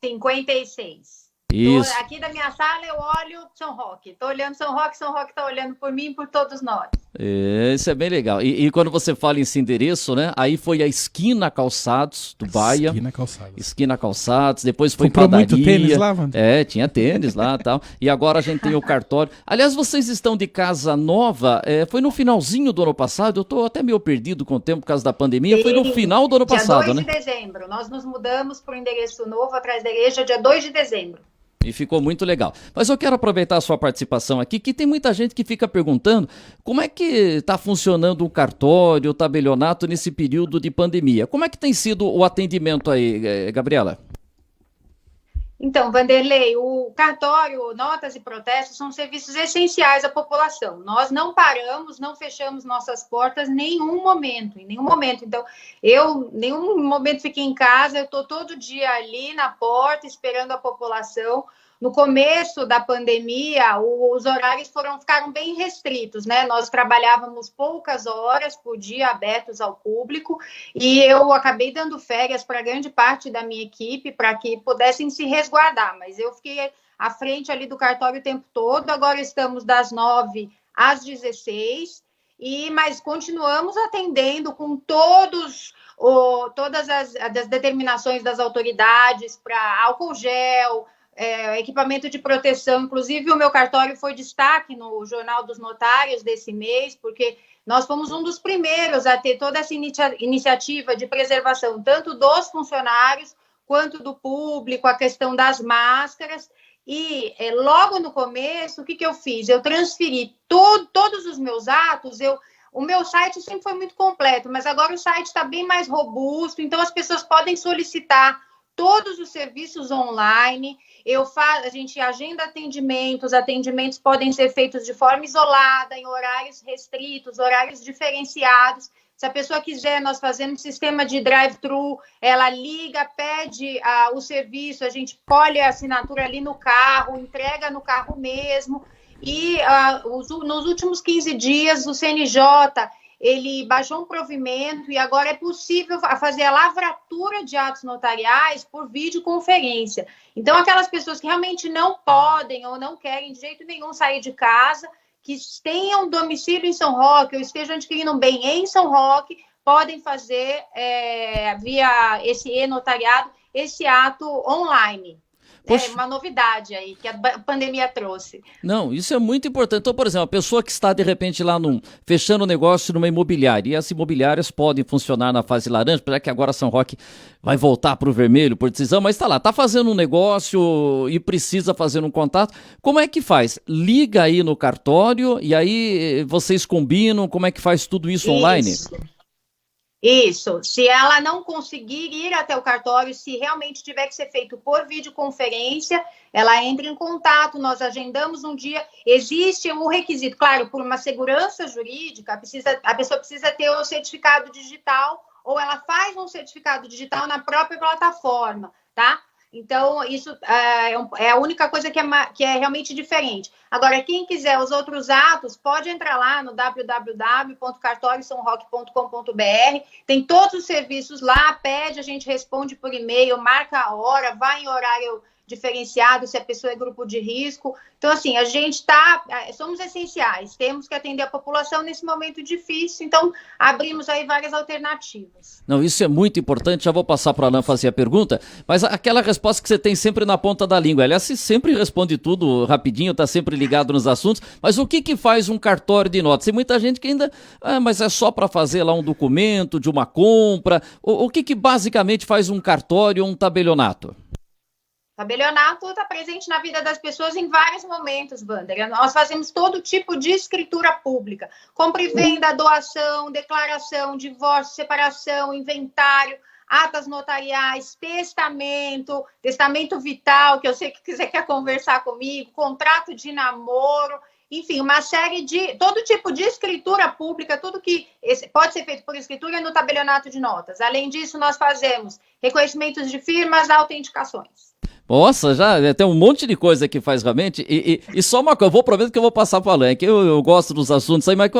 56. Isso. Aqui da minha sala eu olho São Roque, estou olhando São Roque está olhando por mim e por todos nós. Isso é bem legal. E quando você fala em esse endereço, né? Aí foi a Esquina Calçados do Baia. Esquina Calçados, depois foi Comprou padaria. Muito tênis lá, mano? Tinha tênis lá e tal. E agora a gente tem o cartório. Aliás, vocês estão de casa nova, foi no finalzinho do ano passado, eu tô até meio perdido com o tempo por causa da pandemia, foi no final do ano passado, né? Dia 2 de dezembro, nós nos mudamos para o endereço novo atrás da igreja dia 2 de dezembro. E ficou muito legal. Mas eu quero aproveitar a sua participação aqui, que tem muita gente que fica perguntando como é que está funcionando o cartório, o tabelionato nesse período de pandemia. Como é que tem sido o atendimento aí, Gabriela? Então, Vanderlei, o cartório, notas e protestos são serviços essenciais à população. Nós não paramos, não fechamos nossas portas em nenhum momento. Então, eu nenhum momento fiquei em casa, eu estou todo dia ali na porta, esperando a população. No começo da pandemia, os horários ficaram bem restritos, né? Nós trabalhávamos poucas horas por dia abertos ao público e eu acabei dando férias para grande parte da minha equipe para que pudessem se resguardar, mas eu fiquei à frente ali do cartório o tempo todo. Agora estamos das 9 às 16, mas continuamos atendendo com todas as determinações das autoridades para álcool gel, equipamento de proteção. Inclusive, o meu cartório foi destaque no Jornal dos Notários desse mês, porque nós fomos um dos primeiros a ter toda essa iniciativa de preservação, tanto dos funcionários quanto do público, a questão das máscaras. E logo no começo, o que eu fiz? Eu transferi todos os meus atos. O meu site sempre foi muito completo, mas agora o site está bem mais robusto, então as pessoas podem solicitar todos os serviços online. A gente agenda atendimentos, os atendimentos podem ser feitos de forma isolada, em horários restritos, horários diferenciados. Se a pessoa quiser, nós fazemos sistema de drive-thru, ela liga, pede o serviço, a gente colhe a assinatura ali no carro, entrega no carro mesmo. E nos últimos 15 dias, o CNJ ele baixou um provimento e agora é possível fazer a lavratura de atos notariais por videoconferência. Então, aquelas pessoas que realmente não podem ou não querem de jeito nenhum sair de casa, que tenham domicílio em São Roque ou estejam adquirindo um bem em São Roque, podem fazer via esse e-notariado, esse ato online. Poxa. É uma novidade aí que a pandemia trouxe. Não, isso é muito importante. Então, por exemplo, a pessoa que está de repente lá fechando um negócio numa imobiliária, e as imobiliárias podem funcionar na fase laranja, apesar que agora São Roque vai voltar para o vermelho por decisão, mas está lá, está fazendo um negócio e precisa fazer um contato. Como é que faz? Liga aí no cartório e aí vocês combinam, como é que faz tudo isso online? Isso, se ela não conseguir ir até o cartório, se realmente tiver que ser feito por videoconferência, ela entra em contato, nós agendamos um dia. Existe um requisito, claro, por uma segurança jurídica, a pessoa precisa ter o certificado digital, ou ela faz um certificado digital na própria plataforma, tá? Então, isso é a única coisa que é realmente diferente. Agora, quem quiser os outros atos, pode entrar lá no www.cartoriosaorroque.com.br. Tem todos os serviços lá, pede, a gente responde por e-mail, marca a hora, vai em horário diferenciado se a pessoa é grupo de risco. Então, assim, a gente somos essenciais, temos que atender a população nesse momento difícil, então abrimos aí várias alternativas. Não, isso é muito importante, já vou passar para o Alain fazer a pergunta, mas aquela resposta que você tem sempre na ponta da língua, aliás, você sempre responde tudo rapidinho, está sempre ligado nos assuntos, mas o que faz um cartório de notas? Tem muita gente que ainda, mas é só para fazer lá um documento de uma compra, o que basicamente faz um cartório ou um tabelionato? Tabelionato está presente na vida das pessoas em vários momentos, Wander. Nós fazemos todo tipo de escritura pública. Compra e venda, doação, declaração, divórcio, separação, inventário, atas notariais, testamento vital, que eu sei que você quer conversar comigo, contrato de namoro, enfim, uma série de... todo tipo de escritura pública, tudo que pode ser feito por escritura no tabelionato de notas. Além disso, nós fazemos reconhecimentos de firmas, autenticações. Nossa, já tem um monte de coisa que faz realmente, e só uma coisa, prometo que eu vou passar para o Alain, que eu gosto dos assuntos aí, mas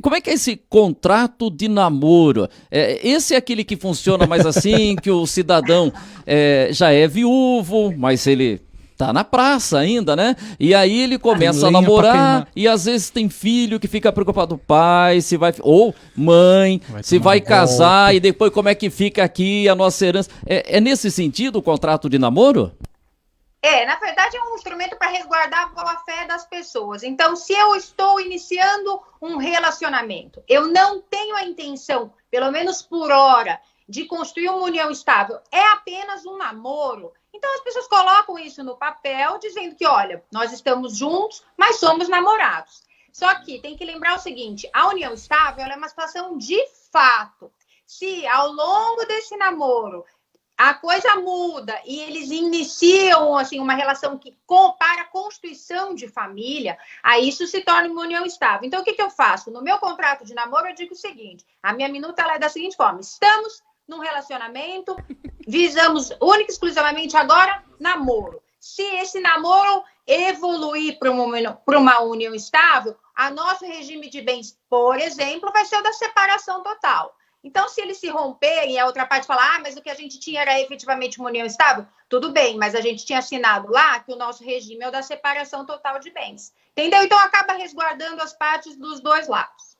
como é que é esse contrato de namoro? Esse é aquele que funciona mais assim, que o cidadão já é viúvo, mas ele tá na praça ainda, né? E aí ele começa a namorar e às vezes tem filho que fica preocupado, pai, se vai, ou mãe, se vai casar e depois como é que fica aqui a nossa herança. É nesse sentido o contrato de namoro? Na verdade é um instrumento para resguardar a boa-fé das pessoas. Então, se eu estou iniciando um relacionamento, eu não tenho a intenção, pelo menos por hora, de construir uma união estável, é apenas um namoro. Então, as pessoas colocam isso no papel, dizendo que, olha, nós estamos juntos, mas somos namorados. Só que tem que lembrar o seguinte, a união estável ela é uma situação de fato. Se, ao longo desse namoro, a coisa muda e eles iniciam assim, uma relação que para a constituição de família, aí isso se torna uma união estável. Então, o que eu faço? No meu contrato de namoro, eu digo o seguinte, a minha minuta ela é da seguinte forma, estamos num relacionamento, visamos única e exclusivamente agora namoro. Se esse namoro evoluir para uma união estável, a nosso regime de bens, por exemplo, vai ser o da separação total. Então, se eles se romperem e a outra parte falar, mas o que a gente tinha era efetivamente uma união estável, tudo bem, mas a gente tinha assinado lá que o nosso regime é o da separação total de bens. Entendeu? Então, acaba resguardando as partes dos dois lados.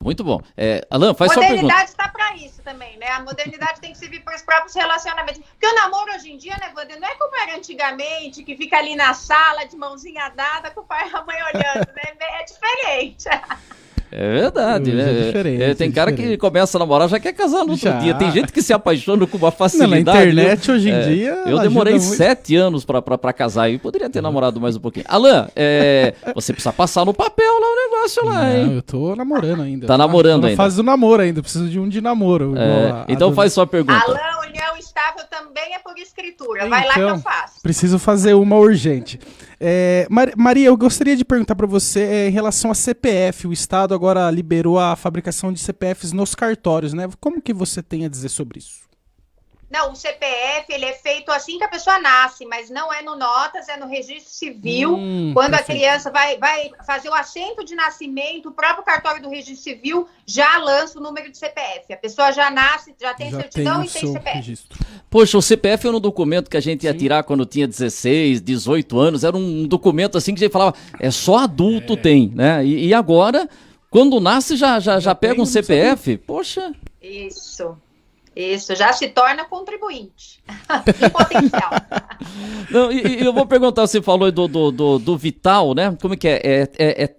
Muito bom. Alan, faz sua pergunta. Modernidade está para isso também, né? A modernidade tem que servir para os próprios relacionamentos. Porque o namoro hoje em dia, né, Wander, não é como era antigamente, que fica ali na sala, de mãozinha dada, com o pai e a mãe olhando, né? É diferente. É verdade, né? Tem cara que começa a namorar já quer casar no outro dia. Tem gente que se apaixona com uma facilidade. Na internet, hoje em dia... Eu demorei 7 anos pra casar e poderia ter namorado mais um pouquinho. Alan, você precisa passar no papel lá o negócio lá, hein? Não, eu tô namorando ainda. Tá namorando ainda? Fase do namoro ainda, preciso de um de namoro. Então faz sua pergunta. Alan, união estável também é por escritura. Vai lá que eu faço. Preciso fazer uma urgente. Maria, eu gostaria de perguntar para você em relação a CPF. O Estado agora liberou a fabricação de CPFs nos cartórios, né? Como que você tem a dizer sobre isso? Não, o CPF ele é feito assim que a pessoa nasce, mas não é no Notas, é no registro civil. Quando perfeito. A criança vai fazer o assento de nascimento, o próprio cartório do registro civil já lança o número de CPF. A pessoa já nasce, já tem certidão e tem CPF. Registro. Poxa, o CPF era um documento que a gente ia tirar quando tinha 16, 18 anos. Era um documento assim que a gente falava, só adulto tem, né? E agora, quando nasce, já pega um CPF. Poxa. Isso, já se torna contribuinte em potencial. Não, e eu vou perguntar, você falou do vital, né? Como é que é?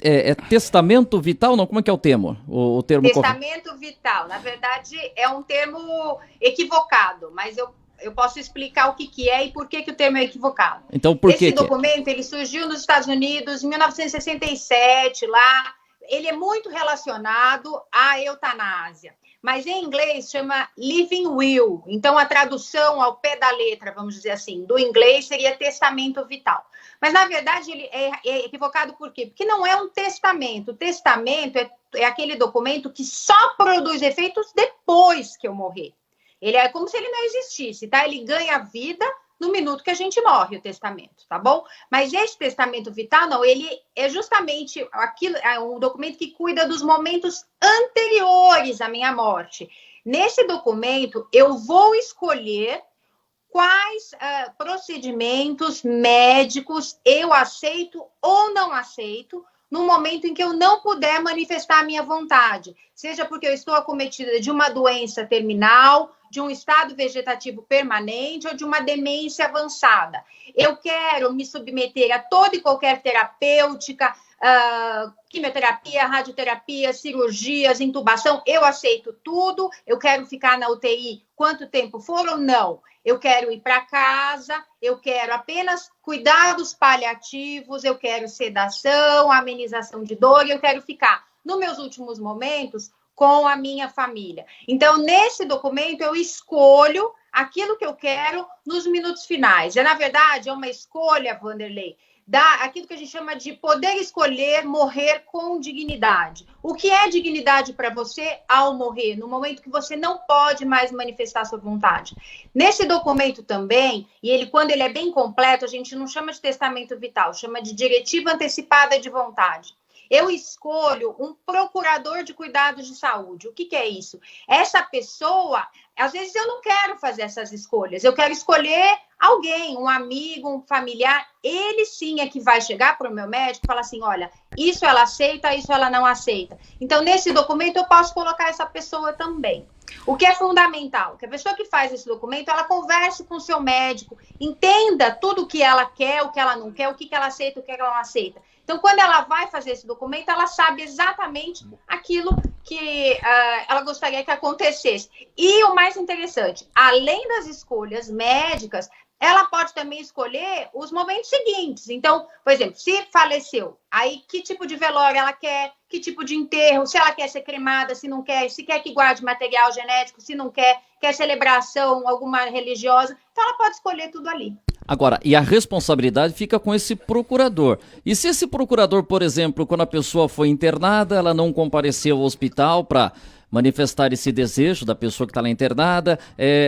É testamento vital? Não, como é que é o termo? O termo testamento vital, na verdade, é um termo equivocado, mas eu posso explicar o que é e por que o termo é equivocado. Então, por que? Esse documento, ele surgiu nos Estados Unidos em 1967, lá. Ele é muito relacionado à eutanásia. Mas em inglês chama living will. Então, a tradução ao pé da letra, vamos dizer assim, do inglês seria testamento vital. Mas, na verdade, ele é equivocado por quê? Porque não é um testamento. O testamento é aquele documento que só produz efeitos depois que eu morrer. Ele é como se ele não existisse, tá? Ele ganha vida no minuto que a gente morre, o testamento, tá bom? Mas esse testamento vital, não, ele é justamente um documento que cuida dos momentos anteriores à minha morte. Nesse documento, eu vou escolher quais procedimentos médicos eu aceito ou não aceito no momento em que eu não puder manifestar a minha vontade, seja porque eu estou acometida de uma doença terminal, de um estado vegetativo permanente ou de uma demência avançada. Eu quero me submeter a toda e qualquer terapêutica, quimioterapia, radioterapia, cirurgias, intubação, eu aceito tudo, eu quero ficar na UTI quanto tempo for ou não. Eu quero ir para casa, eu quero apenas cuidados paliativos, eu quero sedação, amenização de dor, e eu quero ficar, nos meus últimos momentos, com a minha família. Então, nesse documento, eu escolho aquilo que eu quero nos minutos finais. Na verdade, é uma escolha, Vanderlei, aquilo que a gente chama de poder escolher morrer com dignidade. O que é dignidade para você ao morrer, no momento que você não pode mais manifestar sua vontade? Nesse documento também, e quando ele é bem completo, a gente não chama de testamento vital, chama de diretiva antecipada de vontade. Eu escolho um procurador de cuidados de saúde. O que é isso? Essa pessoa, às vezes eu não quero fazer essas escolhas, eu quero escolher alguém, um amigo, um familiar, ele sim é que vai chegar para o meu médico e falar assim, olha, isso ela aceita, isso ela não aceita. Então, nesse documento, eu posso colocar essa pessoa também. O que é fundamental, que a pessoa que faz esse documento, ela converse com o seu médico, entenda tudo o que ela quer, o que ela não quer, o que ela aceita, o que ela não aceita. Então, quando ela vai fazer esse documento, ela sabe exatamente aquilo que ela gostaria que acontecesse. E o mais interessante, além das escolhas médicas, ela pode também escolher os momentos seguintes. Então, por exemplo, se faleceu, aí que tipo de velório ela quer, que tipo de enterro, se ela quer ser cremada, se não quer, se quer que guarde material genético, se não quer, quer celebração alguma religiosa. Então ela pode escolher tudo ali. Agora, e a responsabilidade fica com esse procurador. E se esse procurador, por exemplo, quando a pessoa foi internada, ela não compareceu ao hospital para manifestar esse desejo da pessoa que está lá internada,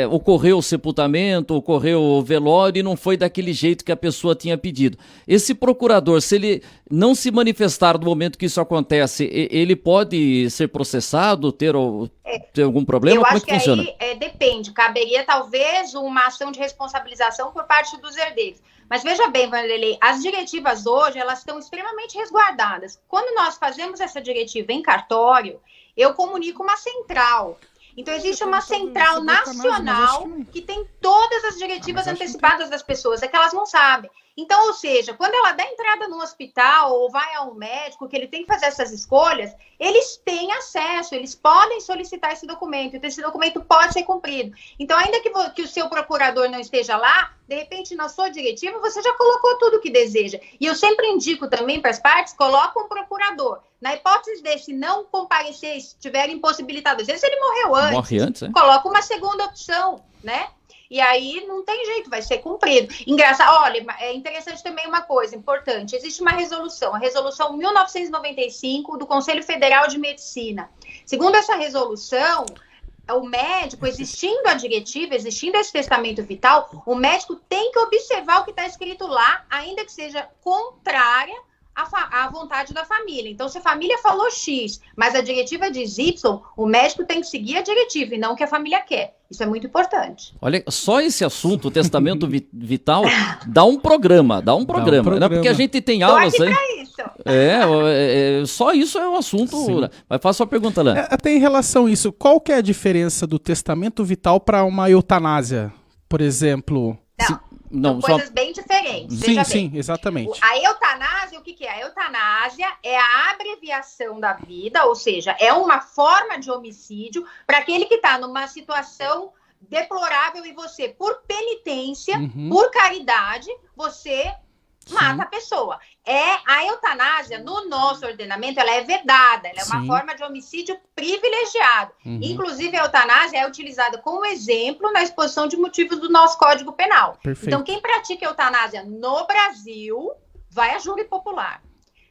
ocorreu o sepultamento, ocorreu o velório e não foi daquele jeito que a pessoa tinha pedido. Esse procurador, se ele não se manifestar no momento que isso acontece, ele pode ser processado, ter algum problema? Eu Como acho é que funciona? Aí depende, caberia talvez uma ação de responsabilização por parte dos herdeiros. Mas veja bem, Vanderlei, as diretivas hoje, elas estão extremamente resguardadas. Quando nós fazemos essa diretiva em cartório, eu comunico uma central. Então, existe uma central nacional que tem todas as diretivas antecipadas das pessoas, é que elas não sabem. Então, ou seja, quando ela dá entrada no hospital ou vai a um médico, que ele tem que fazer essas escolhas, eles têm acesso, eles podem solicitar esse documento, então esse documento pode ser cumprido. Então, ainda que o seu procurador não esteja lá, de repente, na sua diretiva, você já colocou tudo o que deseja. E eu sempre indico também para as partes, coloca um procurador. Na hipótese desse não comparecer, se estiver impossibilitado, às vezes ele morreu antes, coloca uma segunda opção, né? E aí não tem jeito, vai ser cumprido. Engraçado, olha, é interessante também uma coisa importante. Existe uma resolução, a resolução 1995 do Conselho Federal de Medicina. Segundo essa resolução, o médico, existindo a diretiva, existindo esse testamento vital, o médico tem que observar o que está escrito lá, ainda que seja contrária à vontade da família. Então, se a família falou X, mas a diretiva diz Y, o médico tem que seguir a diretiva e não o que a família quer. Isso é muito importante. Olha, só esse assunto, o testamento vital, dá um programa, né? Porque a gente tem aulas aí. Só isso é um assunto. Mas faça sua pergunta, Lan. Até em relação a isso, qual que é a diferença do testamento vital para uma eutanásia, por exemplo? São coisas bem diferentes. Sim, exatamente. A eutanásia, o que é? A eutanásia é a abreviação da vida, ou seja, é uma forma de homicídio para aquele que está numa situação deplorável e você, por penitência, por caridade, você mata a pessoa. A eutanásia, no nosso ordenamento, ela é vedada, ela é uma forma de homicídio privilegiado. Inclusive, a eutanásia é utilizada como exemplo na exposição de motivos do nosso Código Penal. Perfeito. Então, quem pratica eutanásia no Brasil vai a júri popular,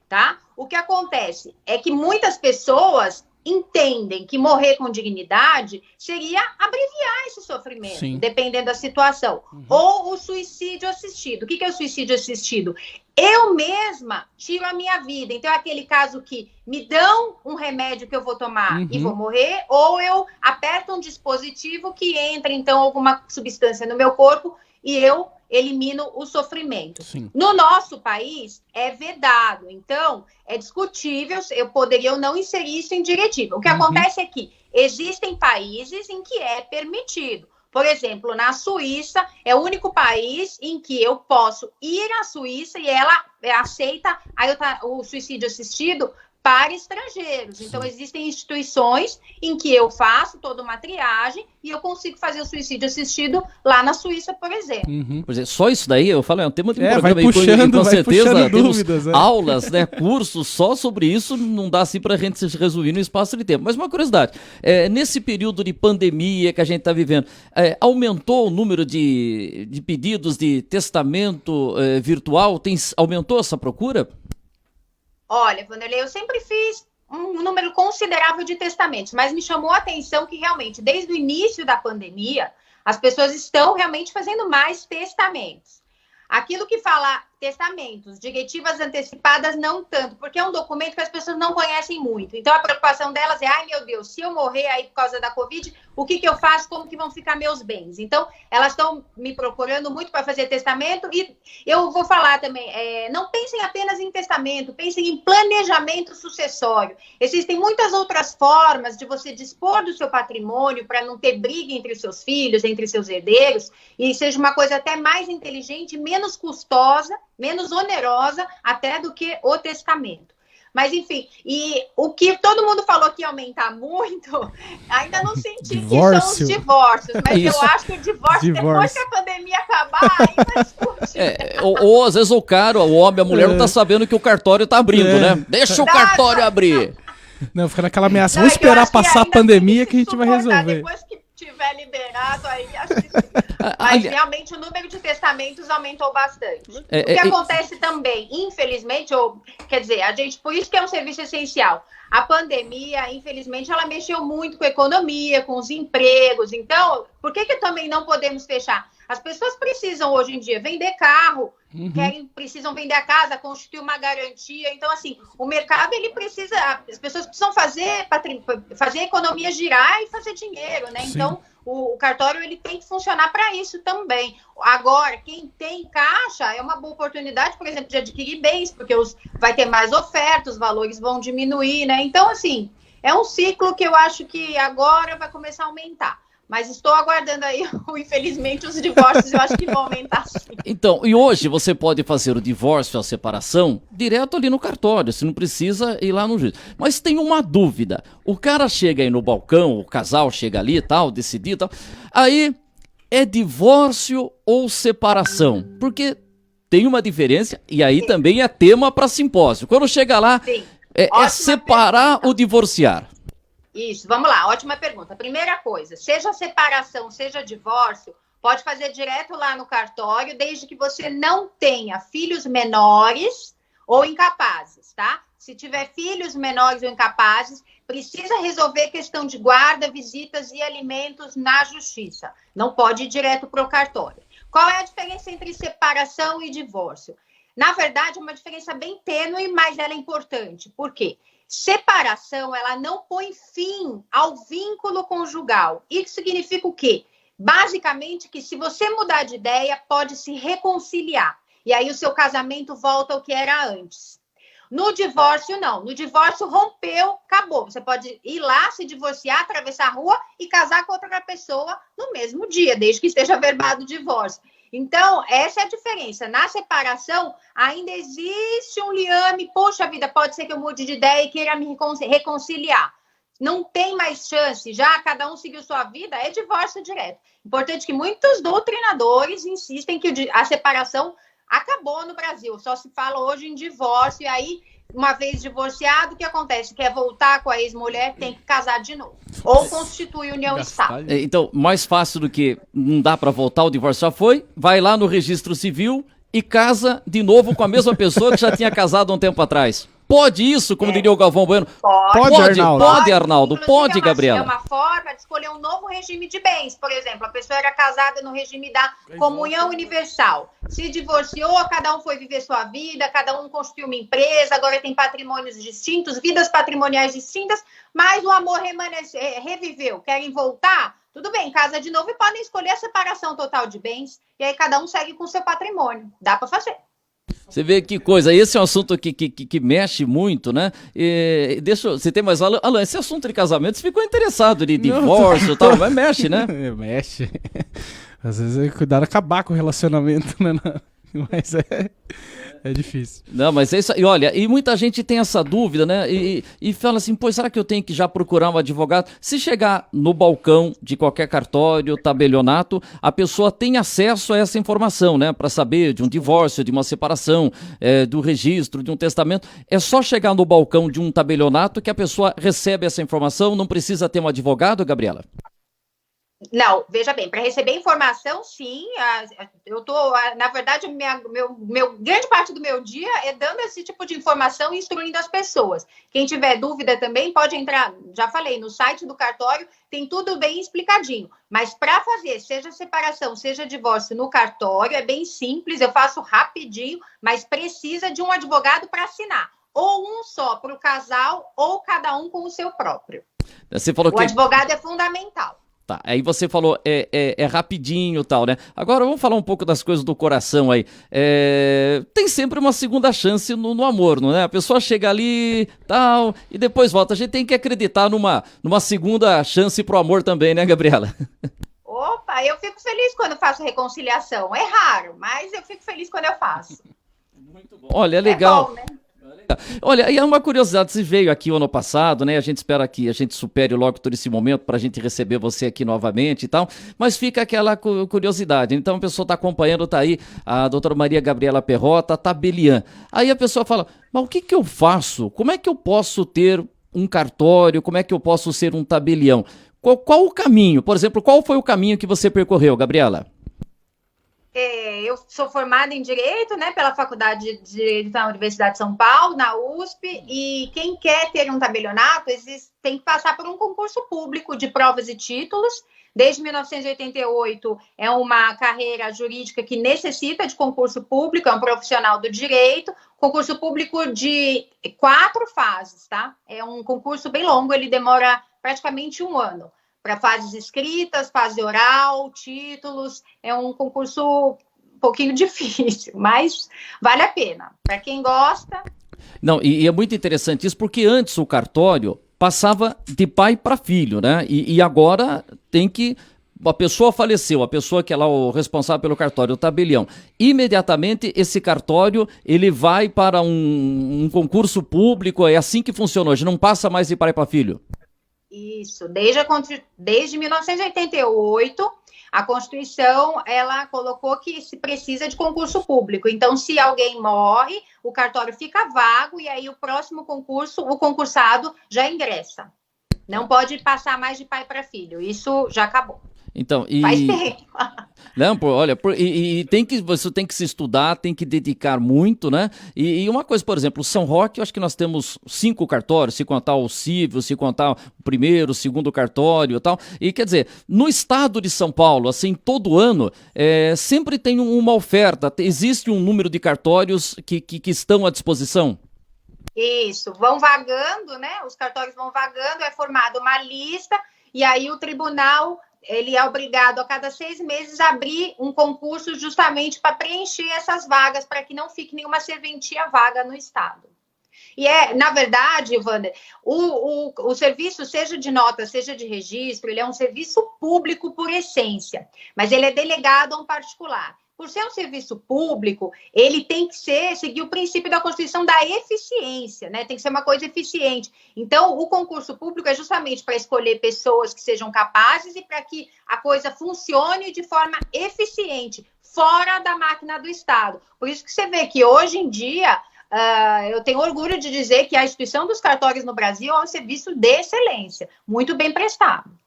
tá? O que acontece é que muitas pessoas entendem que morrer com dignidade seria abreviar esse sofrimento, dependendo da situação. Ou o suicídio assistido. O que é o suicídio assistido? Eu mesma tiro a minha vida. Então, é aquele caso que me dão um remédio que eu vou tomar e vou morrer, ou eu aperto um dispositivo que entra, então, alguma substância no meu corpo e eu elimino o sofrimento. No nosso país, é vedado. Então, é discutível, eu poderia ou não inserir isso em diretiva. O que acontece é que existem países em que é permitido. Por exemplo, na Suíça, é o único país em que eu posso ir à Suíça e ela aceita o suicídio assistido para estrangeiros. Então, existem instituições em que eu faço toda uma triagem e eu consigo fazer o suicídio assistido lá na Suíça, por exemplo. Por exemplo, só isso daí, eu falo, é um tema de um vai programa puxando, com certeza puxando temos dúvidas, aulas, né, cursos só sobre isso, não dá assim pra gente se resumir no espaço de tempo. Mas uma curiosidade, nesse período de pandemia que a gente está vivendo, aumentou o número de pedidos de testamento virtual? Aumentou essa procura? Olha, Vanderlei, eu sempre fiz um número considerável de testamentos, mas me chamou a atenção que realmente, desde o início da pandemia, as pessoas estão realmente fazendo mais testamentos. Aquilo que fala testamentos, diretivas antecipadas, não tanto, porque é um documento que as pessoas não conhecem muito. Então, a preocupação delas é, ai meu Deus, se eu morrer aí por causa da Covid, o que eu faço, como que vão ficar meus bens? Então, elas estão me procurando muito para fazer testamento e eu vou falar também, não pensem apenas em testamento, pensem em planejamento sucessório. Existem muitas outras formas de você dispor do seu patrimônio para não ter briga entre os seus filhos, entre seus herdeiros, e seja uma coisa até mais inteligente, menos custosa, menos onerosa até do que o testamento. Mas, enfim, e o que todo mundo falou que ia aumentar muito, ainda não senti que são os divórcios. Mas eu acho que o divórcio, depois que a pandemia acabar, aí vai explodir. Ou às vezes o homem, a mulher não tá sabendo que o cartório tá abrindo, né? Deixa o cartório abrir. Não, fica naquela ameaça. Vamos esperar passar a pandemia que a gente vai resolver. Depois que tiver liberado, aí acho que sim. Mas realmente o número de testamentos aumentou bastante. O que acontece também, infelizmente, quer dizer, a gente, por isso que é um serviço essencial. A pandemia, infelizmente, ela mexeu muito com a economia, com os empregos. Então, por que também não podemos fechar? As pessoas precisam, hoje em dia, vender carro, precisam vender a casa, constituir uma garantia. Então, assim, o mercado, ele precisa... As pessoas precisam fazer a economia girar e fazer dinheiro, né? Sim. Então, o cartório, ele tem que funcionar para isso também. Agora, quem tem caixa, é uma boa oportunidade, por exemplo, de adquirir bens, porque vai ter mais oferta, os valores vão diminuir, né? Então, assim, é um ciclo que eu acho que agora vai começar a aumentar. Mas estou aguardando aí, infelizmente, os divórcios, eu acho que vão aumentar sim. Então, e hoje você pode fazer o divórcio, a separação, direto ali no cartório, você não precisa ir lá no juiz. Mas tem uma dúvida, o cara chega aí no balcão, o casal chega ali e tal, decidir e tal, aí é divórcio ou separação? Porque tem uma diferença e aí também é tema para simpósio. Quando chega lá, é separar ou divorciar? Isso, vamos lá, ótima pergunta. Primeira coisa, seja separação, seja divórcio, pode fazer direto lá no cartório, desde que você não tenha filhos menores ou incapazes, tá? Se tiver filhos menores ou incapazes, precisa resolver questão de guarda, visitas e alimentos na justiça. Não pode ir direto para o cartório. Qual é a diferença entre separação e divórcio? Na verdade, é uma diferença bem tênue, mas ela é importante. Por quê? Separação, ela não põe fim ao vínculo conjugal. Isso significa o quê? Basicamente que se você mudar de ideia, pode se reconciliar. E aí o seu casamento volta ao que era antes. No divórcio, não. No divórcio, rompeu, acabou. Você pode ir lá, se divorciar, atravessar a rua e casar com outra pessoa no mesmo dia, desde que esteja verbado o divórcio. Então, essa é a diferença. Na separação, ainda existe um liame. Poxa vida, pode ser que eu mude de ideia e queira me reconciliar. Não tem mais chance. Já cada um seguiu sua vida, é divórcio direto. Importante que muitos doutrinadores insistem que a separação acabou no Brasil. Só se fala hoje em divórcio. E aí, uma vez divorciado, o que acontece? Quer voltar com a ex-mulher, tem que casar de novo. Ou constitui união estável. Então, mais fácil do que não dá para voltar, o divórcio já foi, vai lá no registro civil e casa de novo com a mesma pessoa que já tinha casado um tempo atrás. Pode isso, como diria o Galvão Bueno? Pode, Arnaldo. Pode, Gabriela. É uma forma de escolher um novo regime de bens. Por exemplo, a pessoa era casada no regime da comunhão universal. Se divorciou, cada um foi viver sua vida, cada um constituiu uma empresa, agora tem patrimônios distintos, vidas patrimoniais distintas, mas o amor reviveu. Querem voltar? Tudo bem, casa de novo e podem escolher a separação total de bens. E aí cada um segue com o seu patrimônio. Dá para fazer. Você vê que coisa, esse é um assunto que mexe muito, né? Você tem mais... Alan, esse assunto de casamento, você ficou interessado de divórcio e tal, mas mexe, né? Mexe. Às vezes é cuidado acabar com o relacionamento, né? Mas é difícil. Não, mas é isso. E olha, e muita gente tem essa dúvida, né? E fala assim, pô, será que eu tenho que já procurar um advogado? Se chegar no balcão de qualquer cartório, tabelionato, a pessoa tem acesso a essa informação, né? Para saber de um divórcio, de uma separação, do registro, de um testamento. É só chegar no balcão de um tabelionato que a pessoa recebe essa informação, não precisa ter um advogado, Gabriela? Não, veja bem, para receber informação, sim, eu tô, na verdade, grande parte do meu dia é dando esse tipo de informação e instruindo as pessoas. Quem tiver dúvida também pode entrar, já falei, no site do cartório, tem tudo bem explicadinho. Mas para fazer, seja separação, seja divórcio no cartório, é bem simples, eu faço rapidinho, mas precisa de um advogado para assinar. Ou um só para o casal, ou cada um com o seu próprio. Você falou o advogado é fundamental. Tá, aí você falou, é rapidinho e tal, né? Agora vamos falar um pouco das coisas do coração aí. Tem sempre uma segunda chance no amor, não é? A pessoa chega ali, tal, e depois volta. A gente tem que acreditar numa segunda chance pro amor também, né, Gabriela? Opa, eu fico feliz quando faço reconciliação. É raro, mas eu fico feliz quando eu faço. Muito bom. Olha, é legal. Bom, né? Olha, e é uma curiosidade, você veio aqui o ano passado, né? A gente espera que a gente supere logo todo esse momento para a gente receber você aqui novamente e tal, mas fica aquela curiosidade. Então a pessoa está acompanhando, tá aí a doutora Maria Gabriela Perrota, tabeliã. Aí a pessoa fala, mas o que que eu faço? Como é que eu posso ter um cartório? Como é que eu posso ser um tabelião? Qual o caminho? Por exemplo, qual foi o caminho que você percorreu, Gabriela? Eu sou formada em Direito, né, pela Faculdade de Direito da Universidade de São Paulo, na USP, e quem quer ter um tabelionato tem que passar por um concurso público de provas e títulos. Desde 1988 é uma carreira jurídica que necessita de concurso público, é um profissional do direito, concurso público de 4 fases, tá? É um concurso bem longo, ele demora praticamente 1 ano. Para fases escritas, fase oral, títulos, é um concurso um pouquinho difícil, mas vale a pena. Para quem gosta... Não, e é muito interessante isso, porque antes o cartório passava de pai para filho, né? E agora tem que... A pessoa faleceu, a pessoa que é lá o responsável pelo cartório, o tabelião. Imediatamente esse cartório ele vai para um concurso público, é assim que funciona hoje, não passa mais de pai para filho. Isso, desde 1988, a Constituição, ela colocou que se precisa de concurso público. Então, se alguém morre, o cartório fica vago e aí o próximo concurso, o concursado já ingressa. Não pode passar mais de pai para filho, isso já acabou. Então, Faz tempo. Não, olha, você tem que se estudar, tem que dedicar muito, né? E uma coisa, por exemplo, o São Roque, eu acho que nós temos 5 cartórios, se contar o civil, se contar o primeiro, o segundo cartório e tal. E quer dizer, no estado de São Paulo, assim, todo ano, sempre tem uma oferta, existe um número de cartórios que estão à disposição? Isso, vão vagando, né? Os cartórios vão vagando, é formada uma lista, e aí o tribunal... ele é obrigado a cada 6 meses abrir um concurso justamente para preencher essas vagas, para que não fique nenhuma serventia vaga no Estado. E na verdade, Wander, o serviço, seja de nota, seja de registro, ele é um serviço público por essência, mas ele é delegado a um particular. Por ser um serviço público, ele tem que seguir o princípio da Constituição da eficiência, né? Tem que ser uma coisa eficiente. Então, o concurso público é justamente para escolher pessoas que sejam capazes e para que a coisa funcione de forma eficiente, fora da máquina do Estado. Por isso que você vê que hoje em dia, eu tenho orgulho de dizer que a instituição dos cartórios no Brasil é um serviço de excelência, muito bem prestado.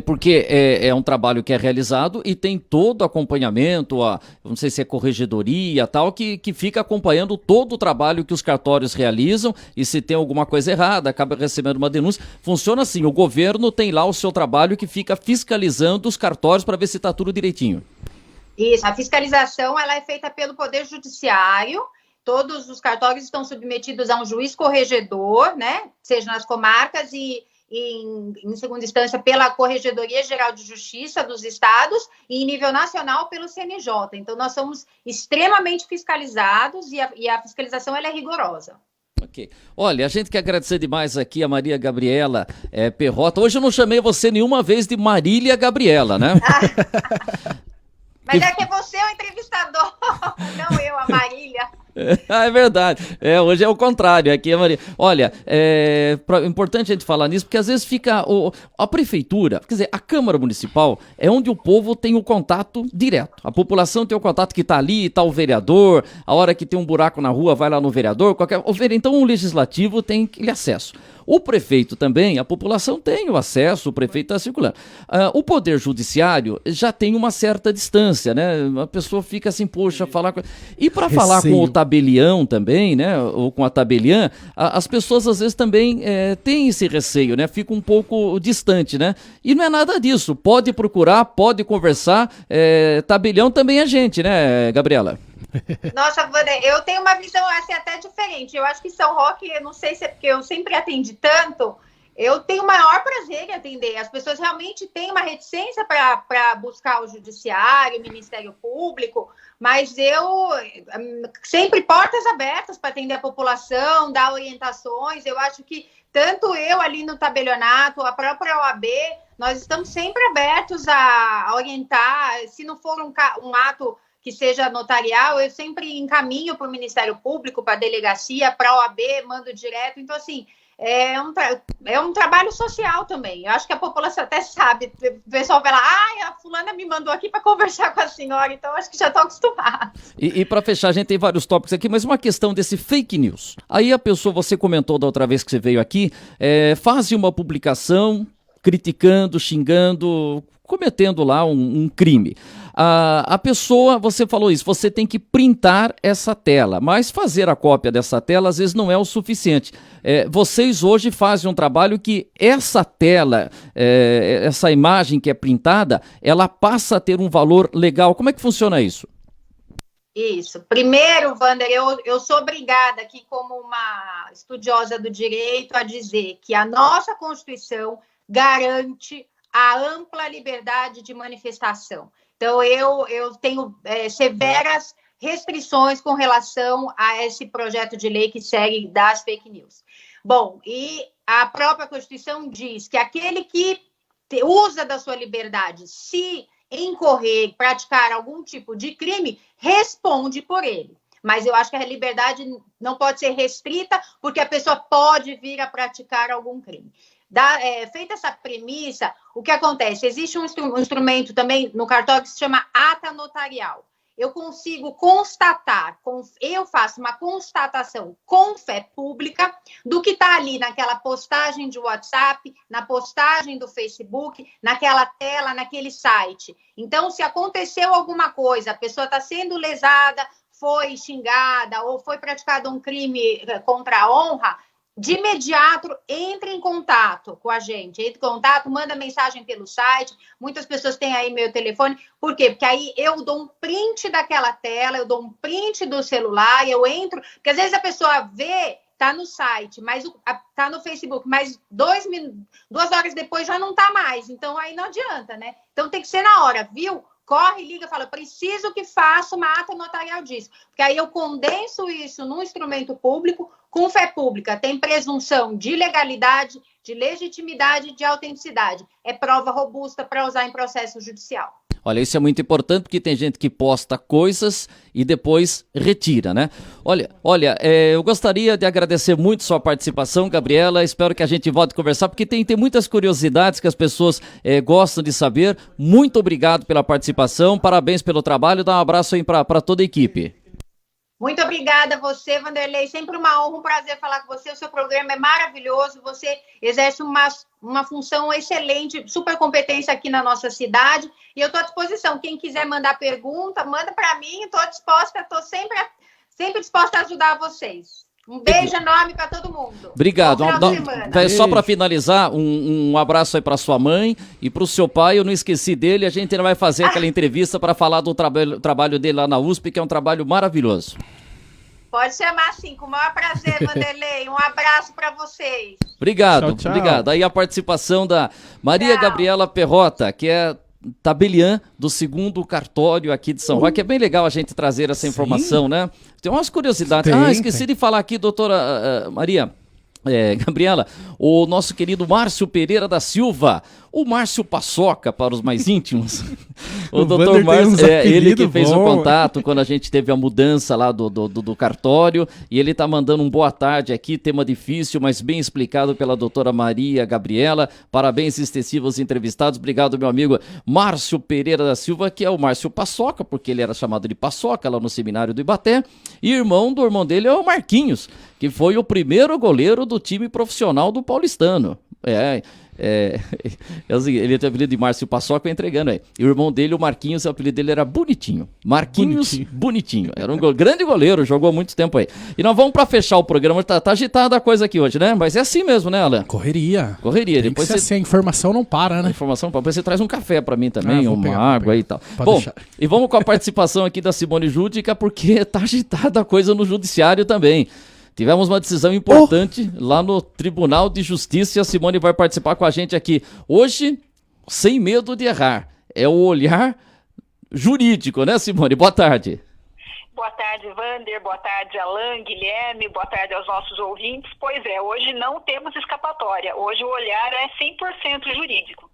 Porque é um trabalho que é realizado e tem todo o acompanhamento, não sei se é corregedoria tal, que fica acompanhando todo o trabalho que os cartórios realizam e se tem alguma coisa errada, acaba recebendo uma denúncia. Funciona assim, o governo tem lá o seu trabalho que fica fiscalizando os cartórios para ver se está tudo direitinho. Isso, a fiscalização ela é feita pelo Poder Judiciário, todos os cartórios estão submetidos a um juiz corregedor, né, seja nas comarcas e em segunda instância pela Corregedoria Geral de Justiça dos Estados e em nível nacional pelo CNJ. Então, nós somos extremamente fiscalizados e a fiscalização ela é rigorosa. Ok. Olha, a gente quer agradecer demais aqui a Maria Gabriela Perrota. Hoje eu não chamei você nenhuma vez de Marília Gabriela, né? Mas é que você é o entrevistador, não eu, a Marília. É verdade, hoje é o contrário, aqui é Maria. Olha, é importante a gente falar nisso, porque às vezes fica a prefeitura, quer dizer, a Câmara Municipal é onde o povo tem o contato direto, a população tem o contato que está ali, está o vereador, a hora que tem um buraco na rua vai lá no vereador, então o legislativo tem aquele acesso. O prefeito também, a população tem o acesso, o prefeito está circulando. O Poder Judiciário já tem uma certa distância, né? A pessoa fica assim, poxa, falar... E para falar com o tabelião também, né? Ou com a tabeliã, as pessoas às vezes também têm esse receio, né? Fica um pouco distante, né? E não é nada disso. Pode procurar, pode conversar. Tabelião também é gente, né, Gabriela? Nossa, Wander, eu tenho uma visão assim, até diferente. Eu acho que São Roque, eu não sei se é porque eu sempre atendi tanto, eu tenho o maior prazer em atender. As pessoas realmente têm uma reticência para buscar o judiciário, o Ministério Público, mas eu sempre portas abertas para atender a população, dar orientações. Eu acho que tanto eu ali no tabelionato, a própria OAB, nós estamos sempre abertos a orientar. Se não for um ato que seja notarial, eu sempre encaminho para o Ministério Público, para a delegacia, para a OAB, mando direto. Então, assim, é um trabalho social também. Eu acho que a população até sabe. O pessoal vai lá, a fulana me mandou aqui para conversar com a senhora, então acho que já estão acostumados. E para fechar, a gente tem vários tópicos aqui, mas uma questão desse fake news. Aí a pessoa, você comentou da outra vez que você veio aqui, faz uma publicação criticando, xingando, cometendo lá um crime. A pessoa, você falou isso, você tem que printar essa tela, mas fazer a cópia dessa tela às vezes não é o suficiente. Vocês hoje fazem um trabalho que essa tela, essa imagem que é printada, ela passa a ter um valor legal. Como é que funciona isso? Isso. Primeiro, Wander, eu sou obrigada aqui como uma estudiosa do direito a dizer que a nossa Constituição garante a ampla liberdade de manifestação. Então, eu tenho severas restrições com relação a esse projeto de lei que segue das fake news. Bom, e a própria Constituição diz que aquele que usa da sua liberdade, se incorrer, praticar algum tipo de crime, responde por ele. Mas eu acho que a liberdade não pode ser restrita, porque a pessoa pode vir a praticar algum crime. Feita essa premissa, o que acontece? Existe um instrumento também no cartório que se chama ata notarial. Eu consigo constatar, eu faço uma constatação com fé pública do que está ali naquela postagem de WhatsApp, na postagem do Facebook, naquela tela, naquele site. Então, se aconteceu alguma coisa, a pessoa está sendo lesada, foi xingada ou foi praticado um crime contra a honra, de imediato, entre em contato com a gente. Entre em contato, manda mensagem pelo site. Muitas pessoas têm aí meu telefone. Por quê? Porque aí eu dou um print daquela tela, eu dou um print do celular, eu entro... Porque às vezes a pessoa vê, tá no site, mas tá no Facebook, mas 2 horas depois já não tá mais. Então aí não adianta, né? Então tem que ser na hora, viu? Corre, liga, fala, preciso que faça uma ata notarial disso. Porque aí eu condenso isso num instrumento público, com fé pública. Tem presunção de legalidade, de legitimidade, de autenticidade. É prova robusta para usar em processo judicial. Olha, isso é muito importante porque tem gente que posta coisas e depois retira, né? Olha, eu gostaria de agradecer muito sua participação, Gabriela. Espero que a gente volte a conversar porque tem muitas curiosidades que as pessoas gostam de saber. Muito obrigado pela participação, parabéns pelo trabalho. Dá um abraço aí para toda a equipe. Muito obrigada a você, Vanderlei. Sempre uma honra, um prazer falar com você. O seu programa é maravilhoso. Você exerce uma função excelente, super competência aqui na nossa cidade. E eu estou à disposição. Quem quiser mandar pergunta, manda para mim. Estou disposta, estou sempre disposta a ajudar vocês. Um beijo enorme para todo mundo. Obrigado. Só para finalizar, um abraço aí para sua mãe e para o seu pai. Eu não esqueci dele. A gente ainda vai fazer aquela entrevista para falar do trabalho dele lá na USP, que é um trabalho maravilhoso. Pode chamar assim, com o maior prazer, Vanderlei. Um abraço para vocês. Obrigado, tchau, tchau. Obrigado. Aí a participação da Maria Gabriela Perrota, que é tabeliã do 2º cartório aqui de São Roque. É bem legal a gente trazer essa informação, né? Tem umas curiosidades. Esqueci de falar aqui, doutora Maria Gabriela, o nosso querido Márcio Pereira da Silva, o Márcio Paçoca para os mais íntimos. O doutor Márcio, ele que fez o contato quando a gente teve a mudança lá do cartório, e ele tá mandando um boa tarde aqui, tema difícil, mas bem explicado pela doutora Maria Gabriela. Parabéns extensivos entrevistados. Obrigado, meu amigo Márcio Pereira da Silva, que é o Márcio Paçoca, porque ele era chamado de Paçoca lá no seminário do Ibaté, e irmão do irmão dele é o Marquinhos, que foi o primeiro goleiro do time profissional do Paulistano. Ele tem o apelido de Márcio Paçoca, entregando aí. E o irmão dele, o Marquinhos, o apelido dele era Bonitinho. Marquinhos Bonitinho. Era um grande goleiro, jogou muito tempo aí. E nós vamos pra fechar o programa. Tá agitada a coisa aqui hoje, né? Mas é assim mesmo, né, Alan? Correria. Depois assim, a informação não para, né? Depois você traz um café pra mim também, uma água aí e tal. Bom, deixar. E vamos com a participação aqui da Simone Júdica, porque tá agitada a coisa no judiciário também. Tivemos uma decisão importante lá no Tribunal de Justiça e a Simone vai participar com a gente aqui hoje, sem medo de errar. É o olhar jurídico, né, Simone? Boa tarde. Boa tarde, Wander. Boa tarde, Alan, Guilherme. Boa tarde aos nossos ouvintes. Pois é, hoje não temos escapatória. Hoje o olhar é 100% jurídico.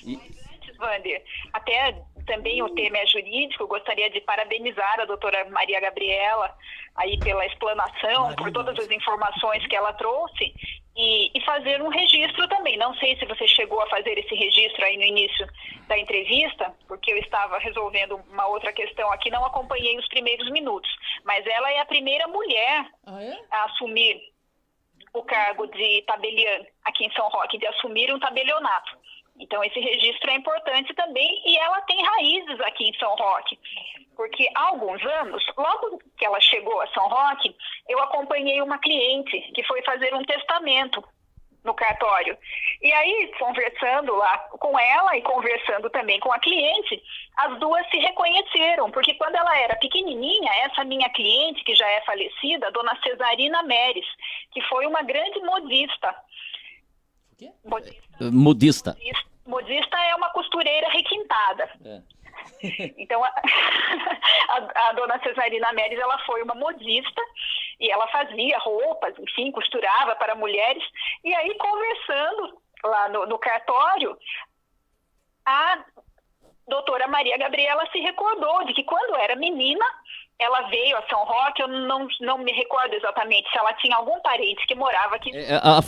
Antes, Wander, até também o tema é jurídico. Eu gostaria de parabenizar a doutora Maria Gabriela aí pela explanação, por todas as informações que ela trouxe, e fazer um registro também. Não sei se você chegou a fazer esse registro aí no início da entrevista, porque eu estava resolvendo uma outra questão aqui, não acompanhei os primeiros minutos, mas ela é a primeira mulher a assumir o cargo de tabeliã aqui em São Roque, de assumir um tabelionato. Então, esse registro é importante também, e ela tem raízes aqui em São Roque, porque há alguns anos, logo que ela chegou a São Roque, eu acompanhei uma cliente que foi fazer um testamento no cartório. E aí, conversando lá com ela e conversando também com a cliente, as duas se reconheceram, porque quando ela era pequenininha, essa minha cliente, que já é falecida, a dona Cesarina Meres, que foi uma grande modista. Modista é uma costureira requintada. Então, a dona Cesarina Meres, ela foi uma modista e ela fazia roupas, enfim, costurava para mulheres. E aí, conversando lá no cartório, a doutora Maria Gabriela se recordou de que quando era menina, ela veio a São Roque. Eu não me recordo exatamente se ela tinha algum parente que morava aqui. A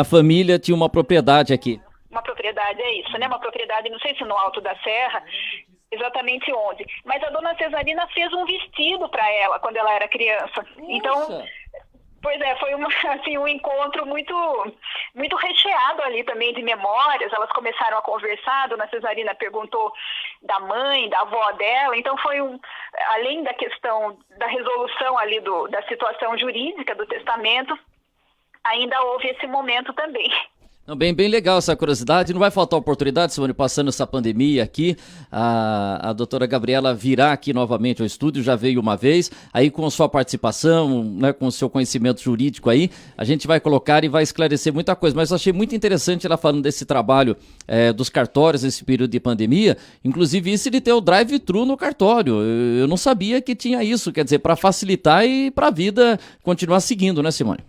família tinha uma propriedade aqui. Uma propriedade, é isso, né? Uma propriedade, não sei se no Alto da Serra, exatamente onde. Mas a dona Cesarina fez um vestido para ela quando ela era criança. Nossa. Então, pois é, foi um encontro muito, muito recheado ali também de memórias. Elas começaram a conversar, a dona Cesarina perguntou da mãe, da avó dela. Então foi além da questão da resolução ali da situação jurídica do testamento, ainda houve esse momento também. Não, bem legal essa curiosidade. Não vai faltar oportunidade, Simone, passando essa pandemia aqui, a doutora Gabriela virá aqui novamente ao estúdio, já veio uma vez, aí com sua participação, né, com o seu conhecimento jurídico aí, a gente vai colocar e vai esclarecer muita coisa. Mas eu achei muito interessante ela falando desse trabalho dos cartórios nesse período de pandemia, inclusive isso de ter o drive-thru no cartório. Eu não sabia que tinha isso, quer dizer, para facilitar e para a vida continuar seguindo, né, Simone?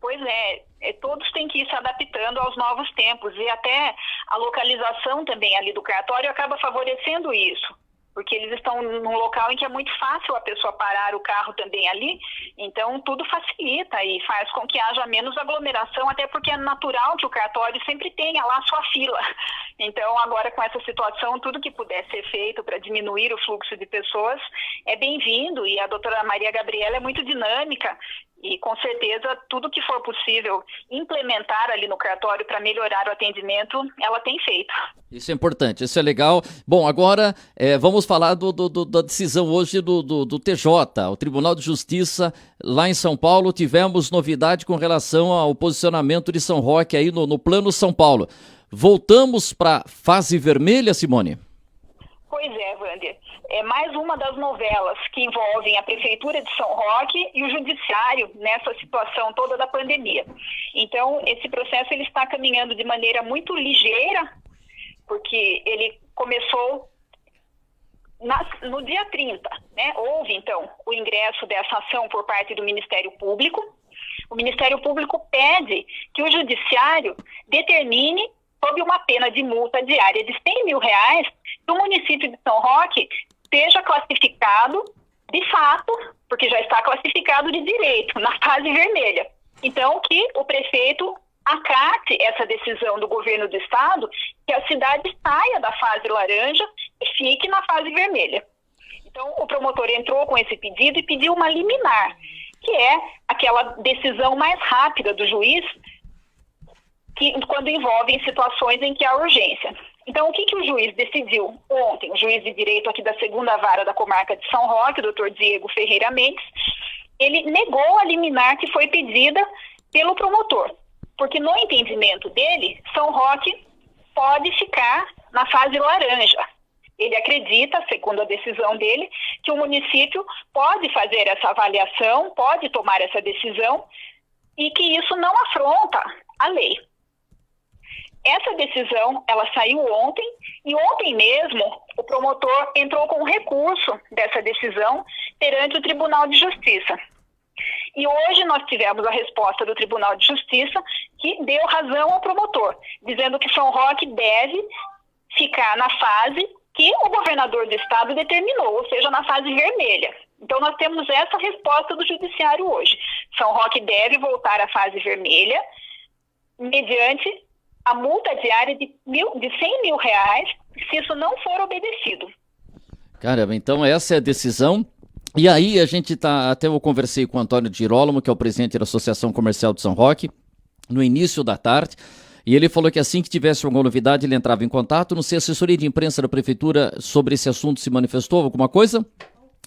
Pois é. Todos têm que ir se adaptando aos novos tempos, e até a localização também ali do cartório acaba favorecendo isso, porque eles estão num local em que é muito fácil a pessoa parar o carro também ali, então tudo facilita e faz com que haja menos aglomeração, até porque é natural que o cartório sempre tenha lá a sua fila. Então, agora com essa situação, tudo que puder ser feito para diminuir o fluxo de pessoas é bem-vindo, e a doutora Maria Gabriela é muito dinâmica, e com certeza tudo que for possível implementar ali no cartório para melhorar o atendimento, ela tem feito. Isso é importante, isso é legal. Bom, agora vamos falar da decisão hoje do TJ, o Tribunal de Justiça lá em São Paulo. Tivemos novidade com relação ao posicionamento de São Roque aí no Plano São Paulo. Voltamos para fase vermelha, Simone? Pois é, Wander. É mais uma das novelas que envolvem a Prefeitura de São Roque e o Judiciário nessa situação toda da pandemia. Então, esse processo ele está caminhando de maneira muito ligeira, porque ele começou no dia 30, né? Houve, então, o ingresso dessa ação por parte do Ministério Público. O Ministério Público pede que o Judiciário determine, sob uma pena de multa diária de R$100 mil, que o município de São Roque seja classificado de fato, porque já está classificado de direito, na fase vermelha. Então, que o prefeito acate essa decisão do governo do estado, que a cidade saia da fase laranja e fique na fase vermelha. Então, o promotor entrou com esse pedido e pediu uma liminar, que é aquela decisão mais rápida do juiz, quando envolve situações em que há urgência. Então, o que o juiz decidiu ontem? O juiz de direito aqui da 2ª Vara da Comarca de São Roque, o doutor Diego Ferreira Mendes, ele negou a liminar que foi pedida pelo promotor, porque no entendimento dele, São Roque pode ficar na fase laranja. Ele acredita, segundo a decisão dele, que o município pode fazer essa avaliação, pode tomar essa decisão, e que isso não afronta a lei. Essa decisão, ela saiu ontem, e ontem mesmo o promotor entrou com um recurso dessa decisão perante o Tribunal de Justiça. E hoje nós tivemos a resposta do Tribunal de Justiça, que deu razão ao promotor, dizendo que São Roque deve ficar na fase que o governador do estado determinou, ou seja, na fase vermelha. Então, nós temos essa resposta do judiciário hoje. São Roque deve voltar à fase vermelha mediante a multa diária de 100 mil reais, se isso não for obedecido. Caramba, então essa é a decisão. E aí a gente até eu conversei com o Antônio Girolamo, que é o presidente da Associação Comercial de São Roque, no início da tarde, e ele falou que assim que tivesse alguma novidade ele entrava em contato. Não sei, a assessoria de imprensa da prefeitura sobre esse assunto se manifestou alguma coisa?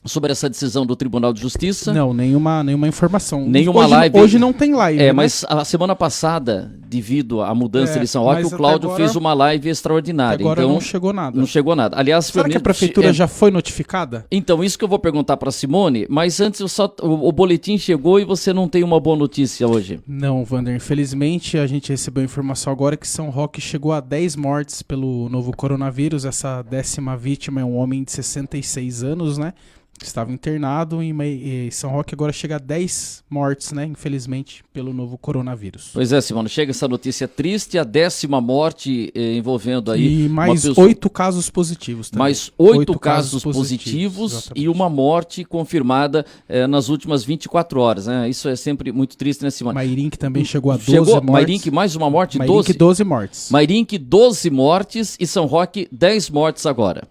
Sobre essa decisão do Tribunal de Justiça? Não, nenhuma informação. Nenhuma hoje, live. Hoje não tem live, né? Mas a semana passada, devido à mudança de São Roque, o Cláudio fez uma live extraordinária. Agora então, não chegou nada. Não chegou nada. Aliás, será que a prefeitura já foi notificada? Então, isso que eu vou perguntar para Simone, mas antes o boletim chegou e você não tem uma boa notícia hoje. Não, Wander, infelizmente a gente recebeu a informação agora que São Roque chegou a 10 mortes pelo novo coronavírus. Essa 10ª vítima é um homem de 66 anos, né? Que estava internado e São Roque agora chega a 10 mortes, né? Infelizmente, pelo novo coronavírus. Pois é, Simone, chega essa notícia triste, a 10ª morte envolvendo aí... E mais 8 casos positivos também. Mais 8 casos positivos e uma morte confirmada nas últimas 24 horas, né? Isso é sempre muito triste, né, Simone? Mairink também chegou a 12 mortes. Mairink, mais uma morte? Mairink, 12 mortes. Mairink, 12 mortes e São Roque, 10 mortes agora.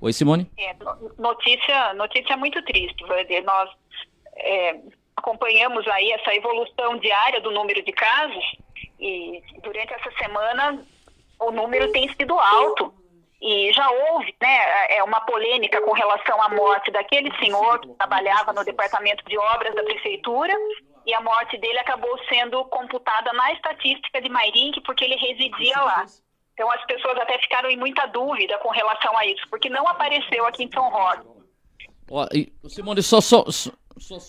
Oi, Simone. Notícia muito triste, Wander. Nós acompanhamos aí essa evolução diária do número de casos e durante essa semana o número tem sido alto e já houve, né, uma polêmica com relação à morte daquele senhor que trabalhava no departamento de obras da prefeitura e a morte dele acabou sendo computada na estatística de Mairink porque ele residia lá. Então as pessoas até ficaram em muita dúvida com relação a isso, porque não apareceu aqui em São Roque. Simone, só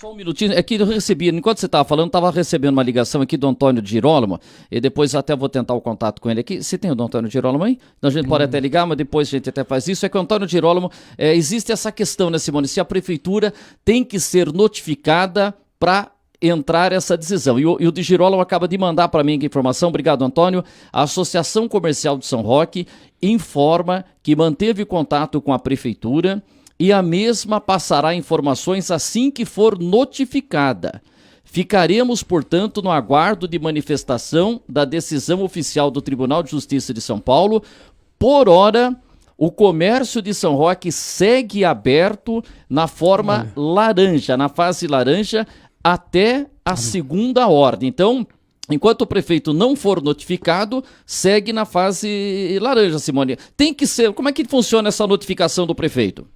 um minutinho. É que eu recebi, enquanto você estava falando, estava recebendo uma ligação aqui do Antônio Girolamo, e depois até vou tentar o contato com ele aqui. Você tem o do Antônio Girolamo aí? Então a gente pode até ligar, mas depois a gente até faz isso. É que o Antônio Girolamo, existe essa questão, né, Simone? Se a prefeitura tem que ser notificada para entrar essa decisão. E o de Girolamo acaba de mandar para mim a informação, obrigado, Antônio. A Associação Comercial de São Roque informa que manteve contato com a prefeitura e a mesma passará informações assim que for notificada. Ficaremos, portanto, no aguardo de manifestação da decisão oficial do Tribunal de Justiça de São Paulo. Por hora, o comércio de São Roque segue aberto na forma laranja, na fase laranja, até a segunda ordem. Então, enquanto o prefeito não for notificado, segue na fase laranja, Simone. Tem que ser. Como é que funciona essa notificação do prefeito?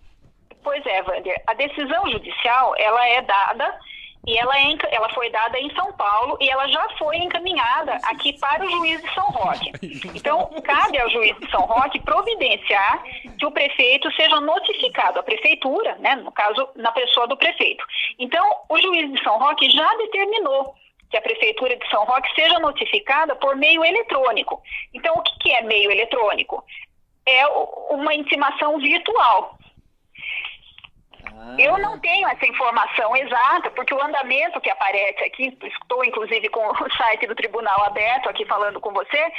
Pois é, Wander. A decisão judicial, ela é dada e ela foi dada em São Paulo e ela já foi encaminhada aqui para o juiz de São Roque. Então, cabe ao juiz de São Roque providenciar que o prefeito seja notificado, a prefeitura, né, no caso, na pessoa do prefeito. Então, o juiz de São Roque já determinou que a prefeitura de São Roque seja notificada por meio eletrônico. Então, o que é meio eletrônico? É uma intimação virtual. Eu não tenho essa informação exata, porque o andamento que aparece aqui, estou inclusive com o site do tribunal aberto aqui falando com você,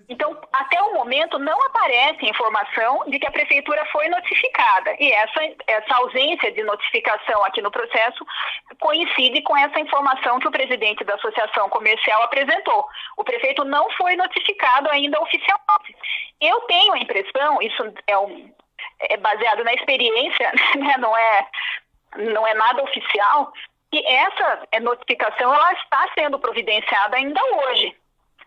então até o momento não aparece informação de que a prefeitura foi notificada, e essa ausência de notificação aqui no processo coincide com essa informação que o presidente da Associação Comercial apresentou. O prefeito não foi notificado ainda oficialmente. Eu tenho a impressão, isso é baseado na experiência, né? não é nada oficial, que essa notificação ela está sendo providenciada ainda hoje,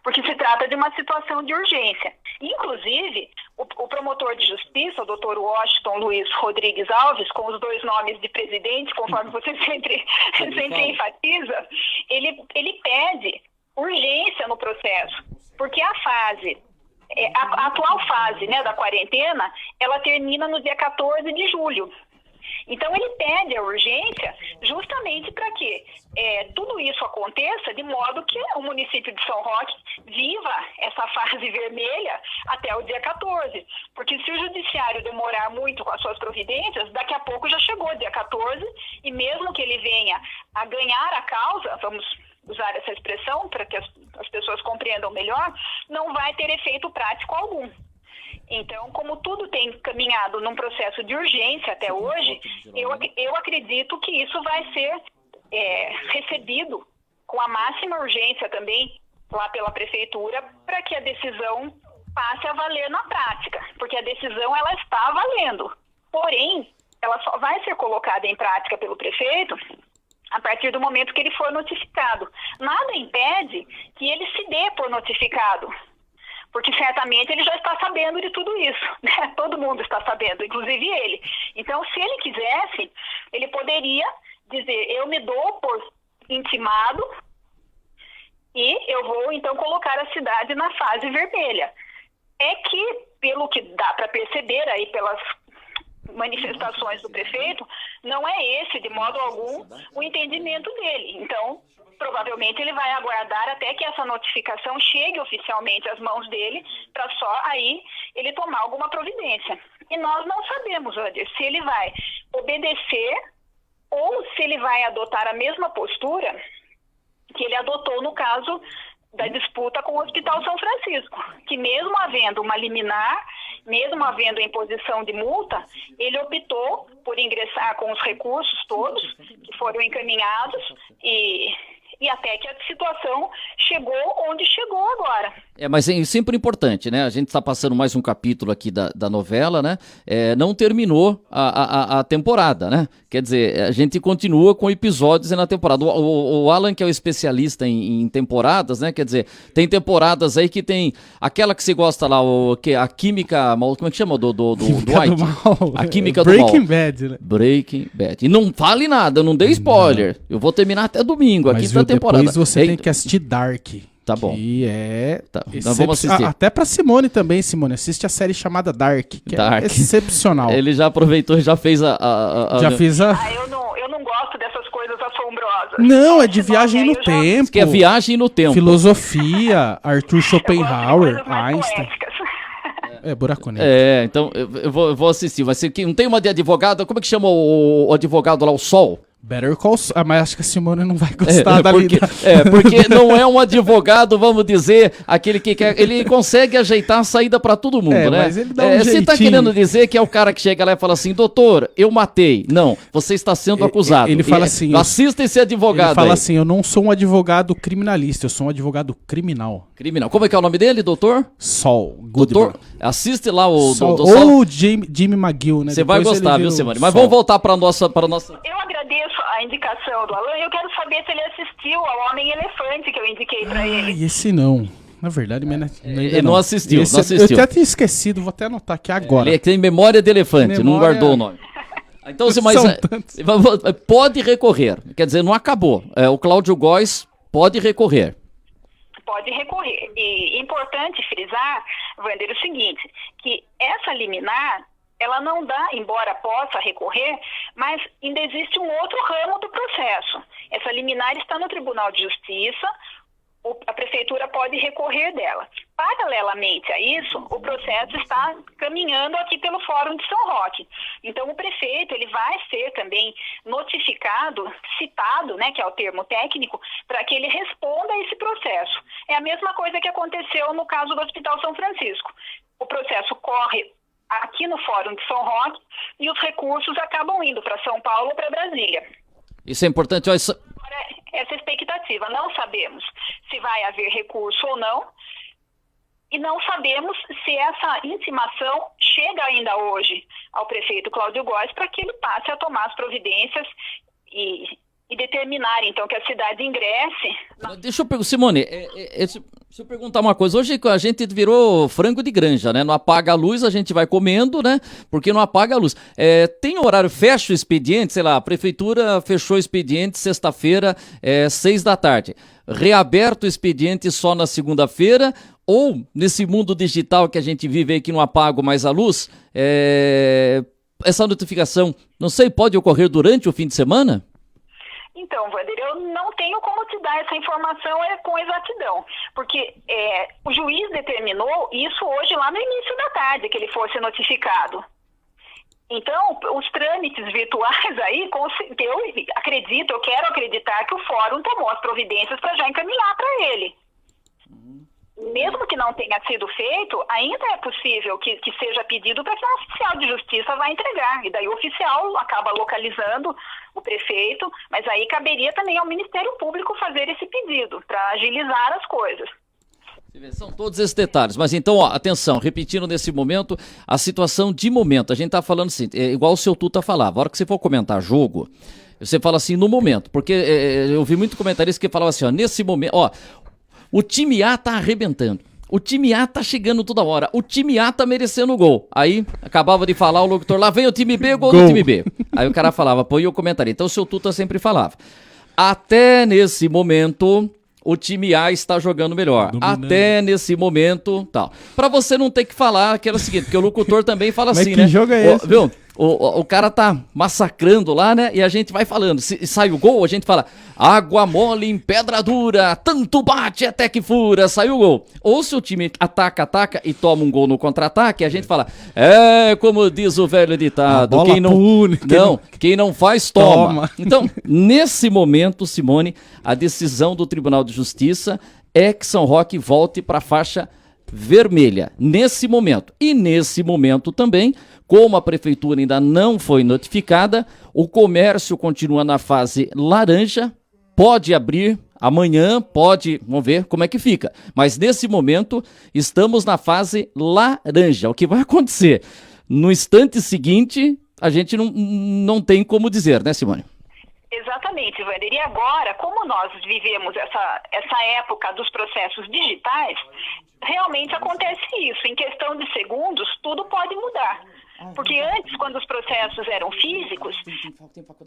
porque se trata de uma situação de urgência. Inclusive, o promotor de justiça, o doutor Washington Luiz Rodrigues Alves, com os 2 nomes de presidente, conforme você sempre enfatiza, ele pede urgência no processo, porque a atual fase, né, da quarentena, ela termina no dia 14 de julho. Então, ele pede a urgência justamente para que tudo isso aconteça de modo que o município de São Roque viva essa fase vermelha até o dia 14. Porque se o judiciário demorar muito com as suas providências, daqui a pouco já chegou dia 14, e mesmo que ele venha a ganhar a causa, vamos usar essa expressão para que as pessoas compreendam melhor, não vai ter efeito prático algum. Então, como tudo tem caminhado num processo de urgência até hoje, eu acredito que isso vai ser recebido com a máxima urgência também lá pela prefeitura, para que a decisão passe a valer na prática, porque a decisão ela está valendo, porém ela só vai ser colocada em prática pelo prefeito a partir do momento que ele for notificado. Nada impede que ele se dê por notificado, porque certamente ele já está sabendo de tudo isso, né? Todo mundo está sabendo, inclusive ele. Então, se ele quisesse, ele poderia dizer, eu me dou por intimado e eu vou, então, colocar a cidade na fase vermelha. É que, pelo que dá para perceber aí pelas manifestações do prefeito, não é esse, de modo algum, o entendimento dele. Então, provavelmente ele vai aguardar até que essa notificação chegue oficialmente às mãos dele, para só aí ele tomar alguma providência. E nós não sabemos, Wander, se ele vai obedecer ou se ele vai adotar a mesma postura que ele adotou no caso da disputa com o Hospital São Francisco, que mesmo havendo uma liminar, mesmo havendo a imposição de multa, ele optou por ingressar com os recursos todos que foram encaminhados e até que a situação chegou onde chegou agora. Mas é sempre importante, né? A gente está passando mais um capítulo aqui da novela, né? Não terminou a temporada, né? Quer dizer, a gente continua com episódios na temporada. O Alan, que é o especialista em temporadas, né? Quer dizer, tem temporadas aí que tem aquela que você gosta lá, a química, como é que chama? Do White? A química do mal. Breaking Bad, né? Breaking Bad. E não fale nada, não dê spoiler. Eu vou terminar até domingo, aqui tá a temporada. Depois você tem que assistir Dark. Tá bom. Que é... Então vamos assistir. Até pra Simone também, Simone. Assiste a série chamada Dark, que é excepcional. Ele já aproveitou e já fez Eu não gosto dessas coisas assombrosas. Não, é de viagem no tempo. Que é viagem no tempo. Filosofia, Arthur Schopenhauer, Einstein. Buraco negro. Então eu vou assistir. Vai ser que não tem uma de advogado. Como é que chama o advogado lá, o Sol? Better Call Saul. Mas acho que a Simone não vai gostar da porque não é um advogado, vamos dizer, aquele que quer. Ele consegue ajeitar a saída pra todo mundo, né? Mas ele dá um você tá querendo dizer que é o cara que chega lá e fala assim, doutor, eu matei. Não, você está sendo acusado. Ele fala assim... Assista esse advogado. Ele fala assim, eu não sou um advogado criminalista, eu sou um advogado criminal. Criminal. Como é que é o nome dele, doutor? Sol. Doutor, assiste lá o... Sol. Ou o Jimmy McGill, né? Você vai gostar, viu, Simone? Mas vamos voltar para nossa... Eu agradeço a indicação do Alan, eu quero saber se ele assistiu ao Homem-Elefante que eu indiquei pra ele. Esse não. Na verdade, ele não assistiu. Eu até tinha esquecido, vou até anotar aqui agora. Ele tem memória de elefante, não guardou o nome. Então, pode recorrer. Quer dizer, não acabou. O Cláudio Góes pode recorrer. Pode recorrer. E importante frisar, Wander, o seguinte, que essa liminar, ela não dá, embora possa recorrer, mas ainda existe um outro ramo do processo. Essa liminar está no Tribunal de Justiça, a Prefeitura pode recorrer dela. Paralelamente a isso, o processo está caminhando aqui pelo Fórum de São Roque. Então, o prefeito ele vai ser também notificado, citado, né, que é o termo técnico, para que ele responda a esse processo. É a mesma coisa que aconteceu no caso do Hospital São Francisco. O processo corre aqui no Fórum de São Roque e os recursos acabam indo para São Paulo ou para Brasília. Isso é importante. Essa expectativa. Não sabemos se vai haver recurso ou não e não sabemos se essa intimação chega ainda hoje ao prefeito Cláudio Góes para que ele passe a tomar as providências e determinar, então, que a cidade ingresse. Deixa eu perguntar, Simone, deixa eu perguntar uma coisa. Hoje a gente virou frango de granja, né? Não apaga a luz, a gente vai comendo, né? Porque não apaga a luz. Tem horário, fecha o expediente, sei lá, a prefeitura fechou o expediente sexta-feira, 6 da tarde. Reaberto o expediente só na segunda-feira, ou nesse mundo digital que a gente vive aí que não apaga mais a luz, essa notificação, não sei, pode ocorrer durante o fim de semana? Então, Wander, eu não tenho como te dar essa informação com exatidão, porque o juiz determinou isso hoje lá no início da tarde, que ele fosse notificado. Então, os trâmites virtuais aí, eu quero acreditar que o fórum tomou as providências para já encaminhar para ele. mesmo que não tenha sido feito, ainda é possível que seja pedido para que um oficial de justiça vá entregar. E daí o oficial acaba localizando o prefeito, mas aí caberia também ao Ministério Público fazer esse pedido para agilizar as coisas. São todos esses detalhes, mas então, ó, atenção, repetindo nesse momento, a situação de momento, a gente tá falando assim, igual o seu Tuta falava, a hora que você for comentar jogo, você fala assim, no momento, porque eu vi muito comentarista que falava assim, ó, nesse momento, ó, o time A tá arrebentando, o time A tá chegando toda hora, o time A tá merecendo o gol, aí acabava de falar o locutor, lá vem o time B, gol do time B, aí o cara falava, põe o comentário, então o seu Tuta sempre falava, até nesse momento... o time A está jogando melhor. Dominando. Até nesse momento, tal. Pra você não ter que falar que era o seguinte, porque o locutor também fala assim, né? Mas que jogo é esse? Viu? O cara tá massacrando lá, né? E a gente vai falando. Se sai o gol, a gente fala água mole em pedra dura, tanto bate até que fura, saiu o gol. Ou se o time ataca e toma um gol no contra-ataque, a gente fala, como diz o velho ditado, quem não faz, toma. Então, nesse momento, Simone, a decisão do Tribunal de Justiça é que São Roque volte para a faixa vermelha, nesse momento. E nesse momento também, como a prefeitura ainda não foi notificada, o comércio continua na fase laranja, pode abrir amanhã, vamos ver como é que fica. Mas nesse momento, estamos na fase laranja. O que vai acontecer? No instante seguinte, a gente não tem como dizer, né, Simone? Exatamente, Wander. E agora, como nós vivemos essa época dos processos digitais, realmente acontece isso. Em questão de segundos, tudo pode mudar. Porque antes, quando os processos eram físicos,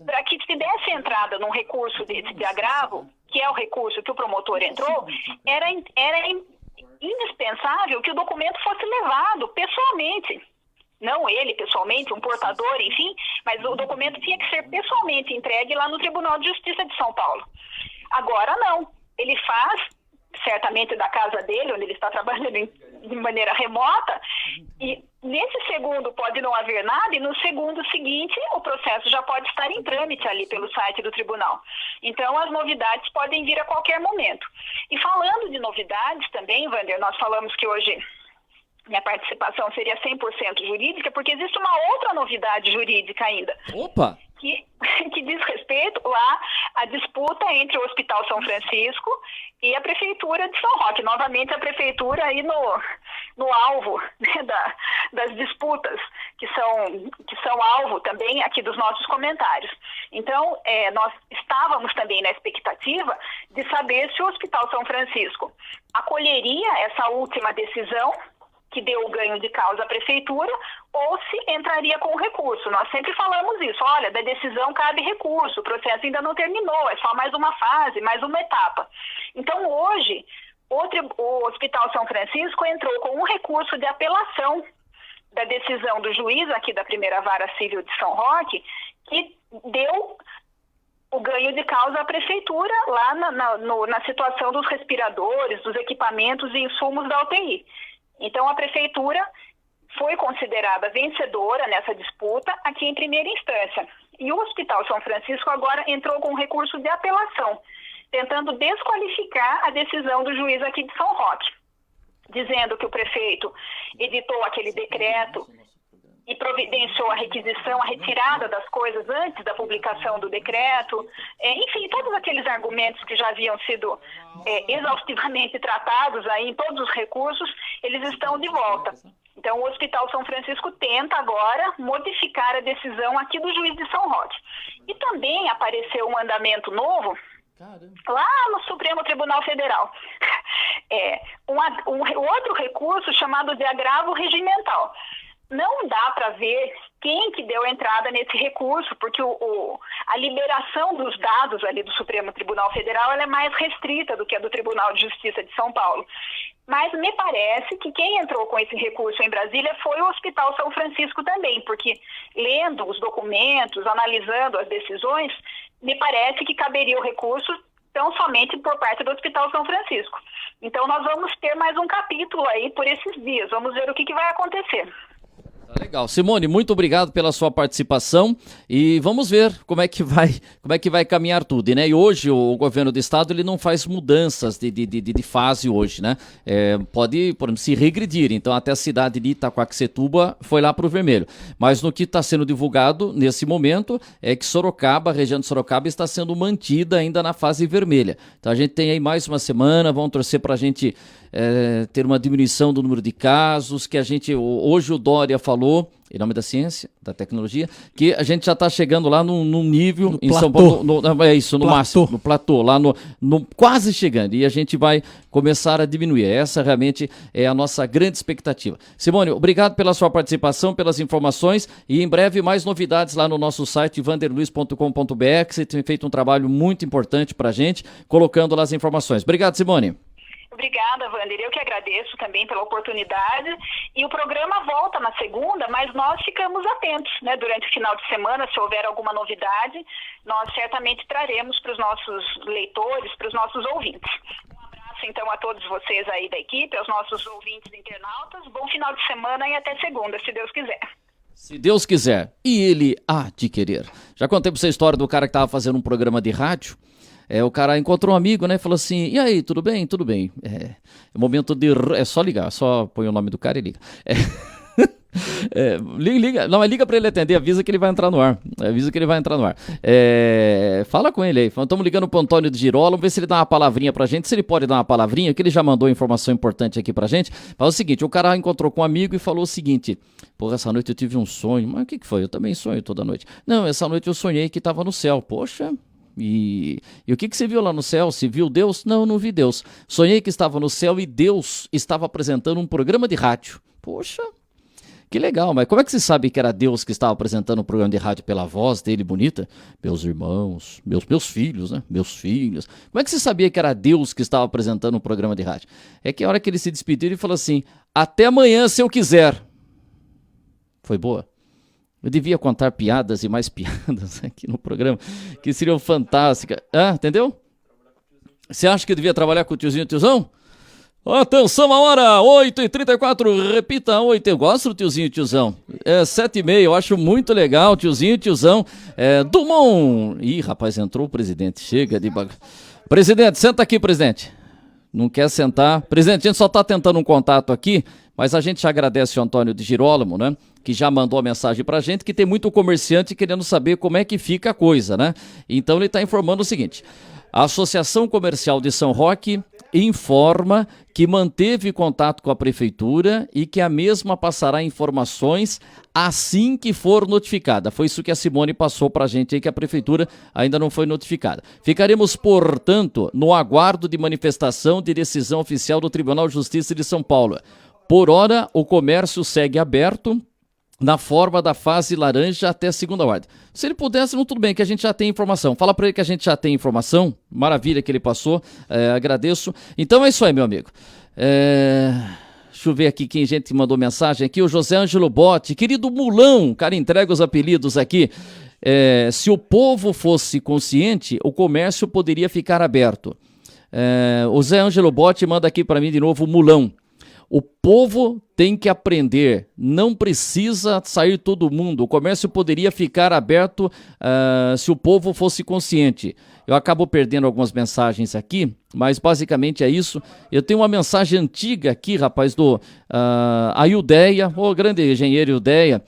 para que se desse entrada num recurso de agravo, que é o recurso que o promotor entrou, era indispensável que o documento fosse levado pessoalmente. Não ele pessoalmente, um portador, enfim, mas o documento tinha que ser pessoalmente entregue lá no Tribunal de Justiça de São Paulo. Agora não, ele faz, certamente da casa dele, onde ele está trabalhando de maneira remota, e nesse segundo pode não haver nada, e no segundo seguinte o processo já pode estar em trâmite ali pelo site do tribunal. Então as novidades podem vir a qualquer momento. E falando de novidades também, Wander, nós falamos que hoje minha participação seria 100% jurídica, porque existe uma outra novidade jurídica ainda. Opa! Que diz respeito lá à disputa entre o Hospital São Francisco e a Prefeitura de São Roque. Novamente a Prefeitura aí no alvo, né, das disputas que são alvo também aqui dos nossos comentários. Então, nós estávamos também na expectativa de saber se o Hospital São Francisco acolheria essa última decisão que deu o ganho de causa à prefeitura, ou se entraria com recurso. Nós sempre falamos isso, olha, da decisão cabe recurso, o processo ainda não terminou, é só mais uma fase, mais uma etapa. Então hoje, o Hospital São Francisco entrou com um recurso de apelação da decisão do juiz aqui da Primeira Vara Civil de São Roque, que deu o ganho de causa à prefeitura lá na situação dos respiradores, dos equipamentos e insumos da UTI. Então, a prefeitura foi considerada vencedora nessa disputa aqui em primeira instância. E o Hospital São Francisco agora entrou com um recurso de apelação, tentando desqualificar a decisão do juiz aqui de São Roque, dizendo que o prefeito editou aquele decreto e providenciou a requisição, a retirada das coisas antes da publicação do decreto, enfim, todos aqueles argumentos que já haviam sido exaustivamente tratados aí em todos os recursos, eles estão de volta. Então, o Hospital São Francisco tenta agora modificar a decisão aqui do juiz de São Roque. E também apareceu um andamento novo lá no Supremo Tribunal Federal. Outro recurso chamado de agravo regimental. Não dá para ver quem que deu entrada nesse recurso, porque a liberação dos dados ali do Supremo Tribunal Federal ela é mais restrita do que a do Tribunal de Justiça de São Paulo. Mas me parece que quem entrou com esse recurso em Brasília foi o Hospital São Francisco também, porque lendo os documentos, analisando as decisões, me parece que caberia o recurso tão somente por parte do Hospital São Francisco. Então nós vamos ter mais um capítulo aí por esses dias, vamos ver o que vai acontecer. Legal. Simone, muito obrigado pela sua participação e vamos ver como é que vai caminhar tudo, né? E hoje o governo do estado ele não faz mudanças de fase hoje, né? Pode, por exemplo, se regredir, então até a cidade de Itaquaquecetuba foi lá para o vermelho. Mas no que está sendo divulgado nesse momento é que Sorocaba, a região de Sorocaba está sendo mantida ainda na fase vermelha. Então a gente tem aí mais uma semana, vamos torcer para a gente ter uma diminuição do número de casos, que hoje o Dória falou, em nome da ciência, da tecnologia, que a gente já está chegando lá num nível no em platô. São Paulo, no platô. máximo, no platô, lá no quase chegando, e a gente vai começar a diminuir. Essa realmente é a nossa grande expectativa. Simone, obrigado pela sua participação, pelas informações, e em breve mais novidades lá no nosso site vanderluiz.com.br, que você tem feito um trabalho muito importante para a gente, colocando lá as informações. Obrigado, Simone. Obrigada, Wander. Eu que agradeço também pela oportunidade. E o programa volta na segunda, mas nós ficamos atentos, né? Durante o final de semana, se houver alguma novidade, nós certamente traremos para os nossos leitores, para os nossos ouvintes. Um abraço, então, a todos vocês aí da equipe, aos nossos ouvintes internautas. Bom final de semana e até segunda, se Deus quiser. Se Deus quiser. E ele há de querer. Já contei para você a história do cara que estava fazendo um programa de rádio. O cara encontrou um amigo, né? Falou assim, e aí, tudo bem? Tudo bem. É momento de... É só ligar, só põe o nome do cara e liga. Liga. Não, liga pra ele atender, avisa que ele vai entrar no ar. Fala com ele aí. Estamos ligando pro Antônio de Girolamo, vamos ver se ele dá uma palavrinha pra gente. Se ele pode dar uma palavrinha, que ele já mandou informação importante aqui pra gente. Mas é o seguinte, o cara encontrou com um amigo e falou o seguinte: porra, essa noite eu tive um sonho. Mas o que foi? Eu também sonho toda noite. Não, essa noite eu sonhei que tava no céu. Poxa... E o que você viu lá no céu? Se viu Deus? Não, não vi Deus. Sonhei que estava no céu e Deus estava apresentando um programa de rádio. Poxa, que legal, mas como é que você sabe que era Deus que estava apresentando um programa de rádio pela voz dele bonita? Meus irmãos, meus filhos, né? Meus filhos. Como é que você sabia que era Deus que estava apresentando um programa de rádio? É que a hora que ele se despediu, ele falou assim, até amanhã se eu quiser. Foi boa? Eu devia contar piadas e mais piadas aqui no programa, que seriam fantásticas. Entendeu? Você acha que eu devia trabalhar com o tiozinho e o tiozão? Atenção, a hora, 8h34, repita, 8. Eu gosto do tiozinho e tiozão. 7h30, eu acho muito legal, tiozinho e tiozão. Dumont. Ih, rapaz, entrou o presidente, chega de bagulho. Presidente, senta aqui, presidente. Não quer sentar? Presidente, a gente só está tentando um contato aqui, mas a gente agradece o Antônio de Girolamo, né? Que já mandou a mensagem pra gente, que tem muito comerciante querendo saber como é que fica a coisa, né? Então ele está informando o seguinte: a Associação Comercial de São Roque informa que manteve contato com a Prefeitura e que a mesma passará informações assim que for notificada. Foi isso que a Simone passou pra gente aí, que a Prefeitura ainda não foi notificada. Ficaremos, portanto, no aguardo de manifestação de decisão oficial do Tribunal de Justiça de São Paulo. Por hora, o comércio segue aberto na forma da fase laranja até segunda ordem. Se ele pudesse, não, tudo bem, que a gente já tem informação. Fala para ele que a gente já tem informação. Maravilha que ele passou. Agradeço. Então é isso aí, meu amigo. Deixa eu ver aqui quem gente mandou mensagem aqui. O José Ângelo Botti. Querido Mulão, cara, entrega os apelidos aqui. Se o povo fosse consciente, o comércio poderia ficar aberto. O Zé Ângelo Botti manda aqui para mim de novo, Mulão. O povo tem que aprender, não precisa sair todo mundo. O comércio poderia ficar aberto se o povo fosse consciente. Eu acabo perdendo algumas mensagens aqui, mas basicamente é isso. Eu tenho uma mensagem antiga aqui, rapaz, do Aildeia, o grande engenheiro Aildeia,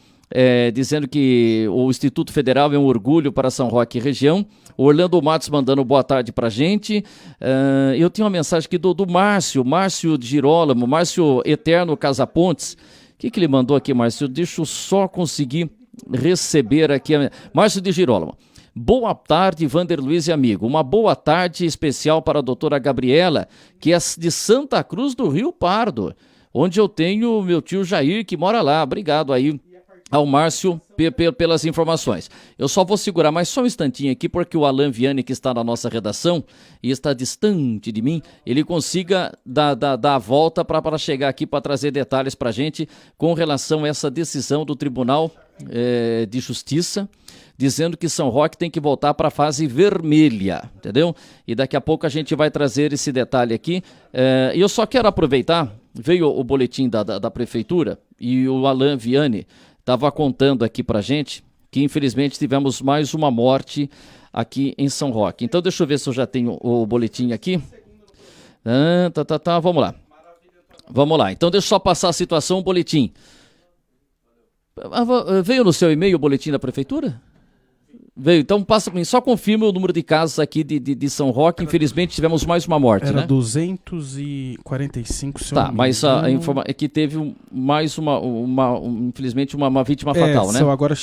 dizendo que o Instituto Federal é um orgulho para São Roque e região. O Orlando Matos mandando boa tarde pra gente. Eu tenho uma mensagem aqui do Márcio de Girolamo, Márcio Eterno Casapontes. O que ele mandou aqui, Márcio? Deixa eu só conseguir receber aqui. Márcio de Girolamo. Boa tarde, Vander Luiz e amigo. Uma boa tarde especial para a doutora Gabriela, que é de Santa Cruz do Rio Pardo, onde eu tenho meu tio Jair, que mora lá. Obrigado aí ao Márcio pelas informações. Eu só vou segurar mais só um instantinho aqui, porque o Alan Vianney, que está na nossa redação e está distante de mim, ele consiga dar a volta para chegar aqui para trazer detalhes para a gente com relação a essa decisão do Tribunal de Justiça, dizendo que São Roque tem que voltar para a fase vermelha, entendeu? E daqui a pouco a gente vai trazer esse detalhe aqui. E eu só quero aproveitar, veio o boletim da Prefeitura e o Alan Vianney estava contando aqui pra gente que infelizmente tivemos mais uma morte aqui em São Roque. Então deixa eu ver se eu já tenho o boletim aqui. Vamos lá. Vamos lá. Então deixa eu só passar a situação, o boletim. Veio no seu e-mail o boletim da prefeitura? Veio, então passa, só confirma o número de casos aqui de São Roque. Infelizmente tivemos mais uma morte, Era né? 245, se eu Tá, não me mas engano. é que teve mais infelizmente uma vítima fatal, né? Agora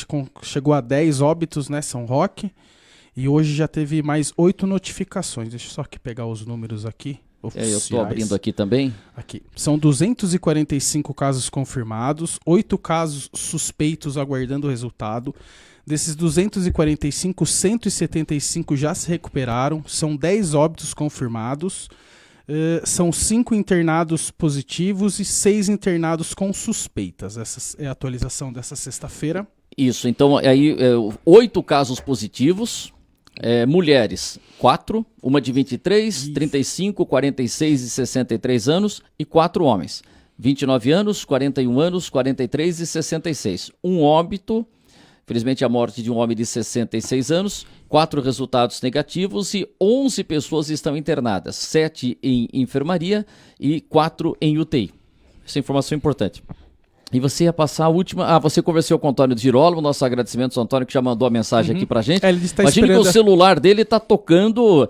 chegou a 10 óbitos, né, São Roque, e hoje já teve mais 8 notificações. Deixa eu só aqui pegar os números aqui, oficiais. Eu estou abrindo aqui também. Aqui. São 245 casos confirmados, 8 casos suspeitos aguardando o resultado. Desses 245, 175 já se recuperaram, são 10 óbitos confirmados, são 5 internados positivos e 6 internados com suspeitas. Essa é a atualização dessa sexta-feira. Isso, então aí 8 casos positivos, mulheres 4, uma de 23, 35, 46 e 63 anos e 4 homens, 29 anos, 41 anos, 43 e 66. Um óbito. Felizmente a morte de um homem de 66 anos, 4 resultados negativos e 11 pessoas estão internadas, 7 em enfermaria e 4 em UTI. Essa informação é importante. E você ia passar a última... você conversou com o Antônio Girolamo, nosso agradecimento ao Antônio que já mandou a mensagem aqui pra gente. Ele está Imagina que o celular dele tá tocando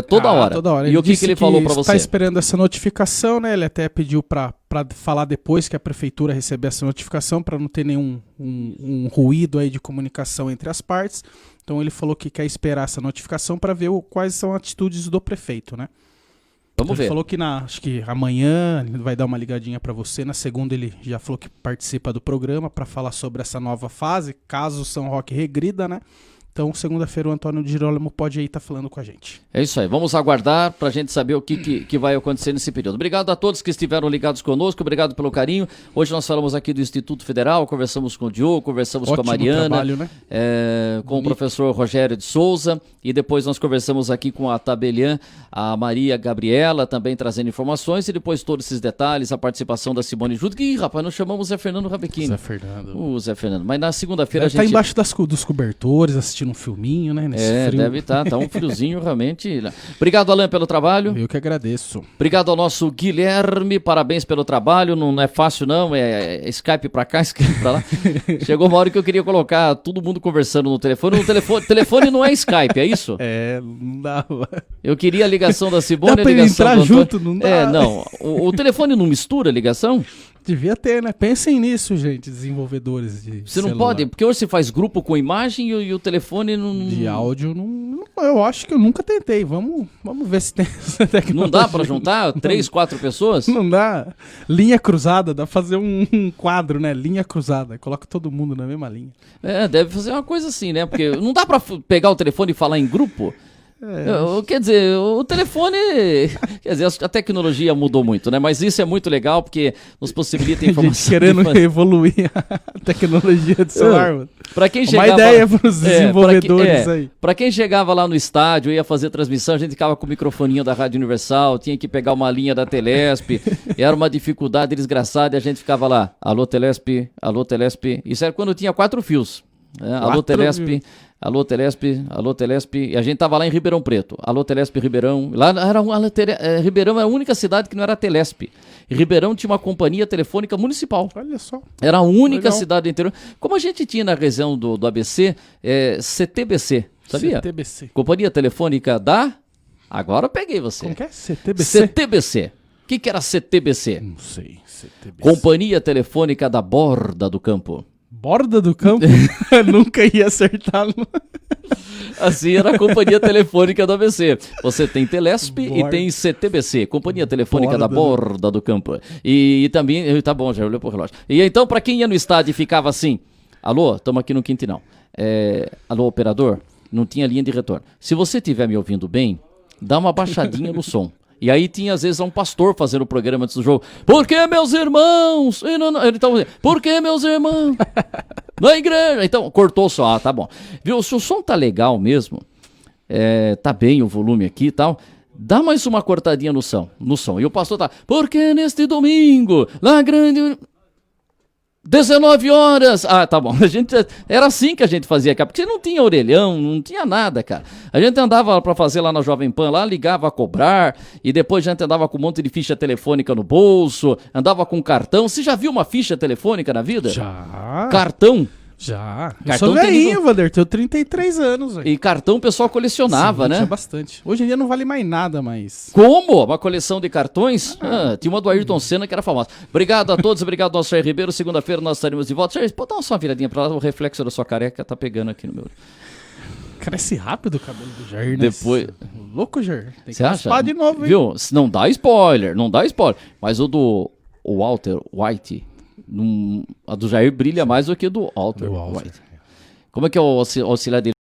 toda hora. Toda hora. E o que ele falou pra você? Está esperando essa notificação, né? Ele até pediu para falar depois que a prefeitura receber essa notificação, para não ter nenhum um ruído aí de comunicação entre as partes. Então ele falou que quer esperar essa notificação para ver quais são as atitudes do prefeito, né? Vamos ver. Ele falou que acho que amanhã ele vai dar uma ligadinha para você. Na segunda ele já falou que participa do programa para falar sobre essa nova fase, caso o São Roque regrida, né? Então, segunda-feira o Antônio Girolamo pode aí estar falando com a gente. É isso aí, vamos aguardar para a gente saber o que vai acontecer nesse período. Obrigado a todos que estiveram ligados conosco, obrigado pelo carinho. Hoje nós falamos aqui do Instituto Federal, conversamos com o Diogo, conversamos com a Mariana, trabalho, né? Com o professor Rogério de Souza, e depois nós conversamos aqui com a Tabelian, a Maria Gabriela, também trazendo informações, e depois todos esses detalhes, a participação da Simone Júdica. Ih, rapaz, nós chamamos o Zé Fernando Rabechini. Zé Fernando. O Zé Fernando. Mas na segunda-feira a gente... Tá embaixo dos cobertores, assistindo um filminho, né? Nesse frio. Deve estar, tá um friozinho realmente. Obrigado, Alain, pelo trabalho. Eu que agradeço. Obrigado ao nosso Guilherme, parabéns pelo trabalho, não é fácil não, é Skype pra cá, Skype pra lá. Chegou uma hora que eu queria colocar todo mundo conversando no telefone. Telefone não é Skype, é isso? Não dava. Eu queria a ligação da Simone, dá pra a ligação entrar do Antônio. junto, não dá. Não, o telefone não mistura a ligação? Devia ter, né? Pensem nisso, gente, desenvolvedores de Você não celular. pode, porque hoje você faz grupo com imagem e o telefone não... De áudio, eu acho que eu nunca tentei. Vamos ver se tem essa tecnologia. Não dá pra juntar 3, 4 pessoas? Não dá. Linha cruzada, dá pra fazer um quadro, né? Linha cruzada. Coloca todo mundo na mesma linha. Deve fazer uma coisa assim, né? Porque não dá pra pegar o telefone e falar em grupo. Quer dizer, o telefone... Quer dizer, a tecnologia mudou muito, né? Mas isso é muito legal porque nos possibilita informação. Querendo evoluir a tecnologia do celular, mano. Pra quem chegava... Uma ideia pros desenvolvedores aí. Pra quem chegava lá no estádio, ia fazer transmissão, a gente ficava com o microfoninho da Rádio Universal, tinha que pegar uma linha da Telesp, era uma dificuldade desgraçada e a gente ficava lá, alô Telesp, alô Telesp. Isso era quando tinha 4 fios. Alô Telesp, alô Telesp, alô Telesp. E a gente tava lá em Ribeirão Preto. Alô Telesp, Ribeirão. Lá era Ribeirão era a única cidade que não era Telesp. E Ribeirão tinha uma companhia telefônica municipal. Olha só. Era a única cidade do interior. Como a gente tinha na região do ABC, CTBC, sabia? CTBC. Companhia Telefônica da... Agora eu peguei você. Como que é? CTBC? CTBC. O que era CTBC? Não sei. CTBC. Companhia Telefônica da Borda do Campo. Borda do campo? Nunca ia acertar. Assim era a companhia telefônica do ABC. Você tem Telesp e tem CTBC, Companhia Telefônica da Borda do Campo. E também... Tá bom, já olhou pro relógio. E então, pra quem ia no estádio e ficava assim... Alô, estamos aqui no Quintinal. Alô, operador? Não tinha linha de retorno. Se você estiver me ouvindo bem, dá uma baixadinha no som. E aí tinha, às vezes, um pastor fazendo o programa antes do jogo. Por que, meus irmãos? Ele tava dizendo, por que, meus irmãos? Na igreja. Então, cortou o som. Tá bom. Viu, se o som tá legal mesmo, tá bem o volume aqui e tal, dá mais uma cortadinha no som. E o pastor tá, porque neste domingo, lá grande... 19 horas! Ah, tá bom. Era assim que a gente fazia, cara, porque não tinha orelhão, não tinha nada, cara. A gente andava pra fazer lá na Jovem Pan, lá ligava a cobrar, e depois a gente andava com um monte de ficha telefônica no bolso, andava com cartão. Você já viu uma ficha telefônica na vida? Já. Cartão? Já. Eu Cartão sou velhinho, Vander, tenho 33 anos. Véio. E cartão o pessoal colecionava, Sim, né? tinha bastante. Hoje em dia não vale mais nada, mas... Como? Uma coleção de cartões? Tinha uma do Ayrton Senna que era famosa. Obrigado a todos, obrigado ao Jair Ribeiro. Segunda-feira nós estaremos de volta. Jair, pode dar uma viradinha pra lá, o reflexo da sua careca tá pegando aqui no meu... Cresce rápido o cabelo do Jair, né? Depois... Louco, Jair. Tem que Você acha? raspar de novo, hein? Viu? Não dá spoiler, não dá spoiler. Mas o do Walter White, a do Jair brilha mais do que do Walter White. Como é que é o auxiliar dele?